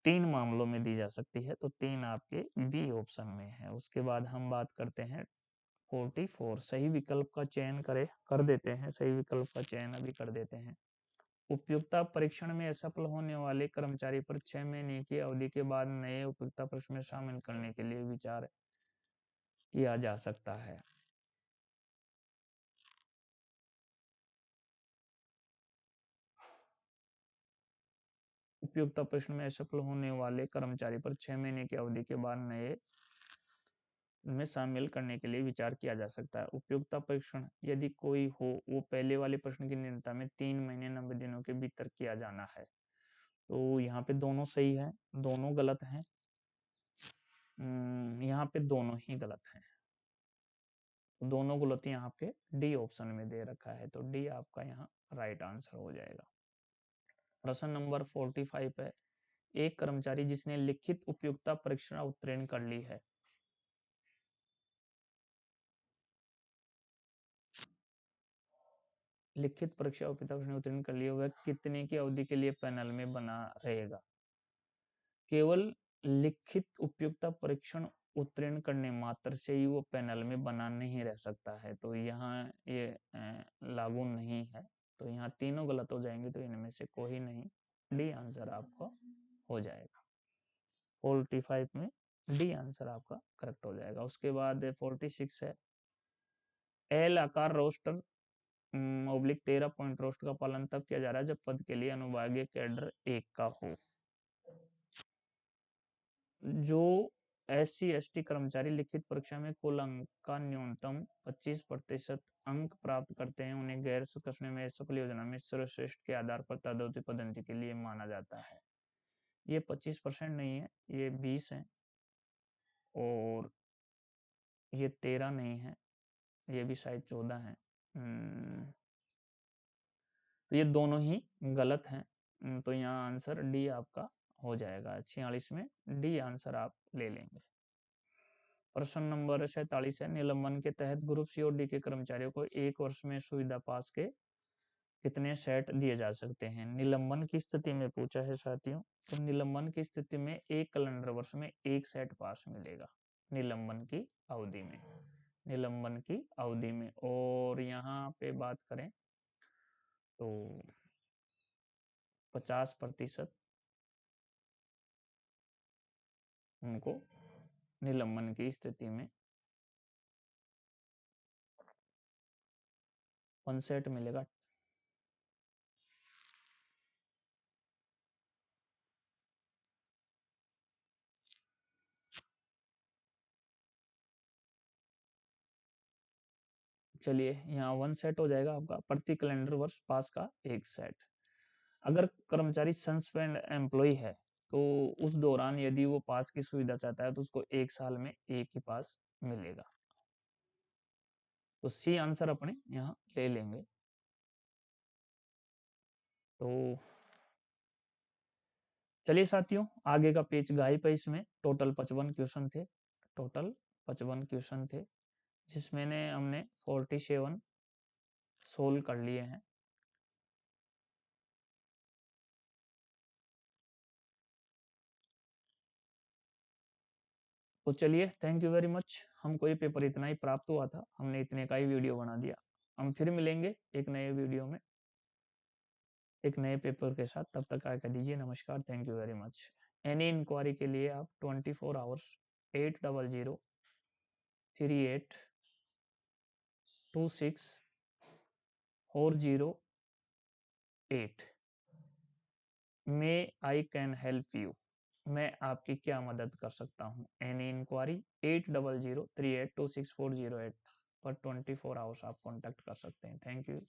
3 मामलों में दी जा सकती है, तो 3 आपके बी ऑप्शन में है। उसके बाद हम बात करते हैं 44, सही विकल्प का चयन कर देते हैं, सही विकल्प का चयन अभी कर देते हैं। उपयुक्तता परीक्षण में असफल होने वाले कर्मचारी पर 6 महीने की अवधि के बाद नए उपयुक्तता प्रश्न में शामिल करने के लिए विचार किया जा सकता है। उपयुक्तता प्रश्न में असफल होने वाले कर्मचारी पर 6 महीने की अवधि के बाद नए में शामिल करने के लिए विचार किया जा सकता है। उपयुक्तता परीक्षण यदि कोई हो वो पहले वाले प्रश्न की निरंतरता में 3 महीने 90 दिनों के भीतर किया जाना है। तो यहाँ पे दोनों सही है, दोनों गलत हैं। यहाँ पे दोनों ही गलत हैं, दोनों गलत यहाँ पे डी ऑप्शन में दे रखा है, तो डी आपका यहाँ राइट आंसर हो जाएगा। प्रश्न नंबर 45 है। एक कर्मचारी जिसने लिखित उपयुक्तता परीक्षा उत्तीर्ण कर ली है, लिखित परीक्षा उपयुक्तता प्रश्न उत्तीर्ण कर लिया वह कितने की अवधि के लिए पैनल में बना रहेगा। केवल लिखित उपयुक्तता परीक्षण उत्तीर्ण करने मात्र से ही वो पैनल में बना नहीं रह सकता है, तो यहाँ ये लागू नहीं है। तो यहाँ तीनों गलत हो जाएंगे, तो इनमें से कोई नहीं, डी आंसर आपका हो जाएगा। 45 में डी आंसर आपका करेक्ट हो जाएगा। उसके बाद 46 है। एल आकार रोस्टर ओब्लिक 13 पॉइंट रोस्ट का पालन तब किया जा रहा है जब पद के लिए अनुभागीय कैडर 1 का हो। जो SC/ST कर्मचारी लिखित परीक्षा में कुल अंक का न्यूनतम 25% अंक प्राप्त करते हैं उन्हें गैर कसने में सफल योजना में सर्वश्रेष्ठ के आधार पर पदोन्नति पदोन्नति के लिए माना जाता है। ये 25% नहीं है, ये 20 है, और ये 13 नहीं है, ये भी शायद 14 है। तो ये दोनों ही गलत हैं, तो यहाँ आंसर डी आपका हो जाएगा। 46 में डी आंसर आप ले लेंगे। प्रश्न नंबर 47 है। निलंबन के तहत ग्रुप सी और डी के कर्मचारियों को 1 वर्ष में सुविधा पास के कितने सेट दिए जा सकते हैं। निलंबन की स्थिति में पूछा है साथियों, तो निलंबन की स्थिति में 1 कैलेंडर वर्ष में 1 सेट पास मिलेगा निलंबन की अवधि में। निलंबन की अवधि में। और यहाँ पे बात करें तो 50% उनको निलंबन की स्थिति में अनसेट मिलेगा। चलिए यहाँ 1 सेट हो जाएगा आपका, प्रति कैलेंडर वर्ष पास का 1 सेट। अगर कर्मचारी सस्पेंड एम्प्लॉय है तो उस दौरान यदि वो पास की सुविधा चाहता है तो उसको 1 साल में 1 ही पास मिलेगा। तो सी आंसर अपने यहाँ ले लेंगे। तो चलिए साथियों, आगे का पेज गायब है। इसमें टोटल 55 क्वेश्चन थे, टोटल 55 क्वेश्चन थे, जिसमें ने हमने 47 सोल्व कर लिए हैं। तो चलिए, थैंक यू वेरी मच। हमको ये पेपर इतना ही प्राप्त हुआ था, हमने इतने का ही वीडियो बना दिया। हम फिर मिलेंगे एक नए वीडियो में एक नए पेपर के साथ। तब तक आकर दीजिए नमस्कार, thank you very much. Any inquiry के लिए आप 24 आवर्स 800382640 8 में आई कैन हेल्प यू, मैं आपकी क्या मदद कर सकता हूँ। एनी इंक्वायरी 8003826408 पर 24 आवर्स आप कॉन्टैक्ट कर सकते हैं। Thank you.